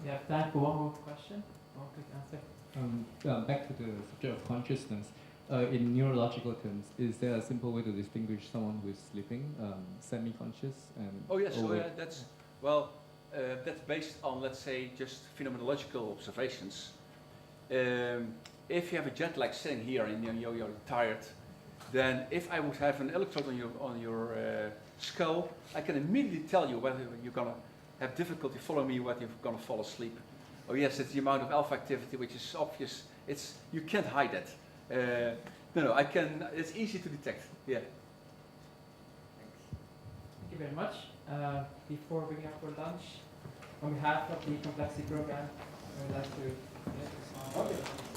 We have time for one more question. One quick answer. Back to the subject of consciousness. In neurological terms, is there a simple way to distinguish someone who is sleeping, semi-conscious, and Oh yes, that's well, that's based on, let's say, just phenomenological observations. If you have a jet lag sitting here and you're tired, then if I would have an electrode on your skull, I can immediately tell you whether you're gonna have difficulty following me, whether you're gonna fall asleep. Oh yes, it's the amount of alpha activity which is obvious. You can't hide that. No, I can. It's easy to detect. Yeah. Thank you very much. Before we go for lunch, on behalf of the Complexity program, I would like to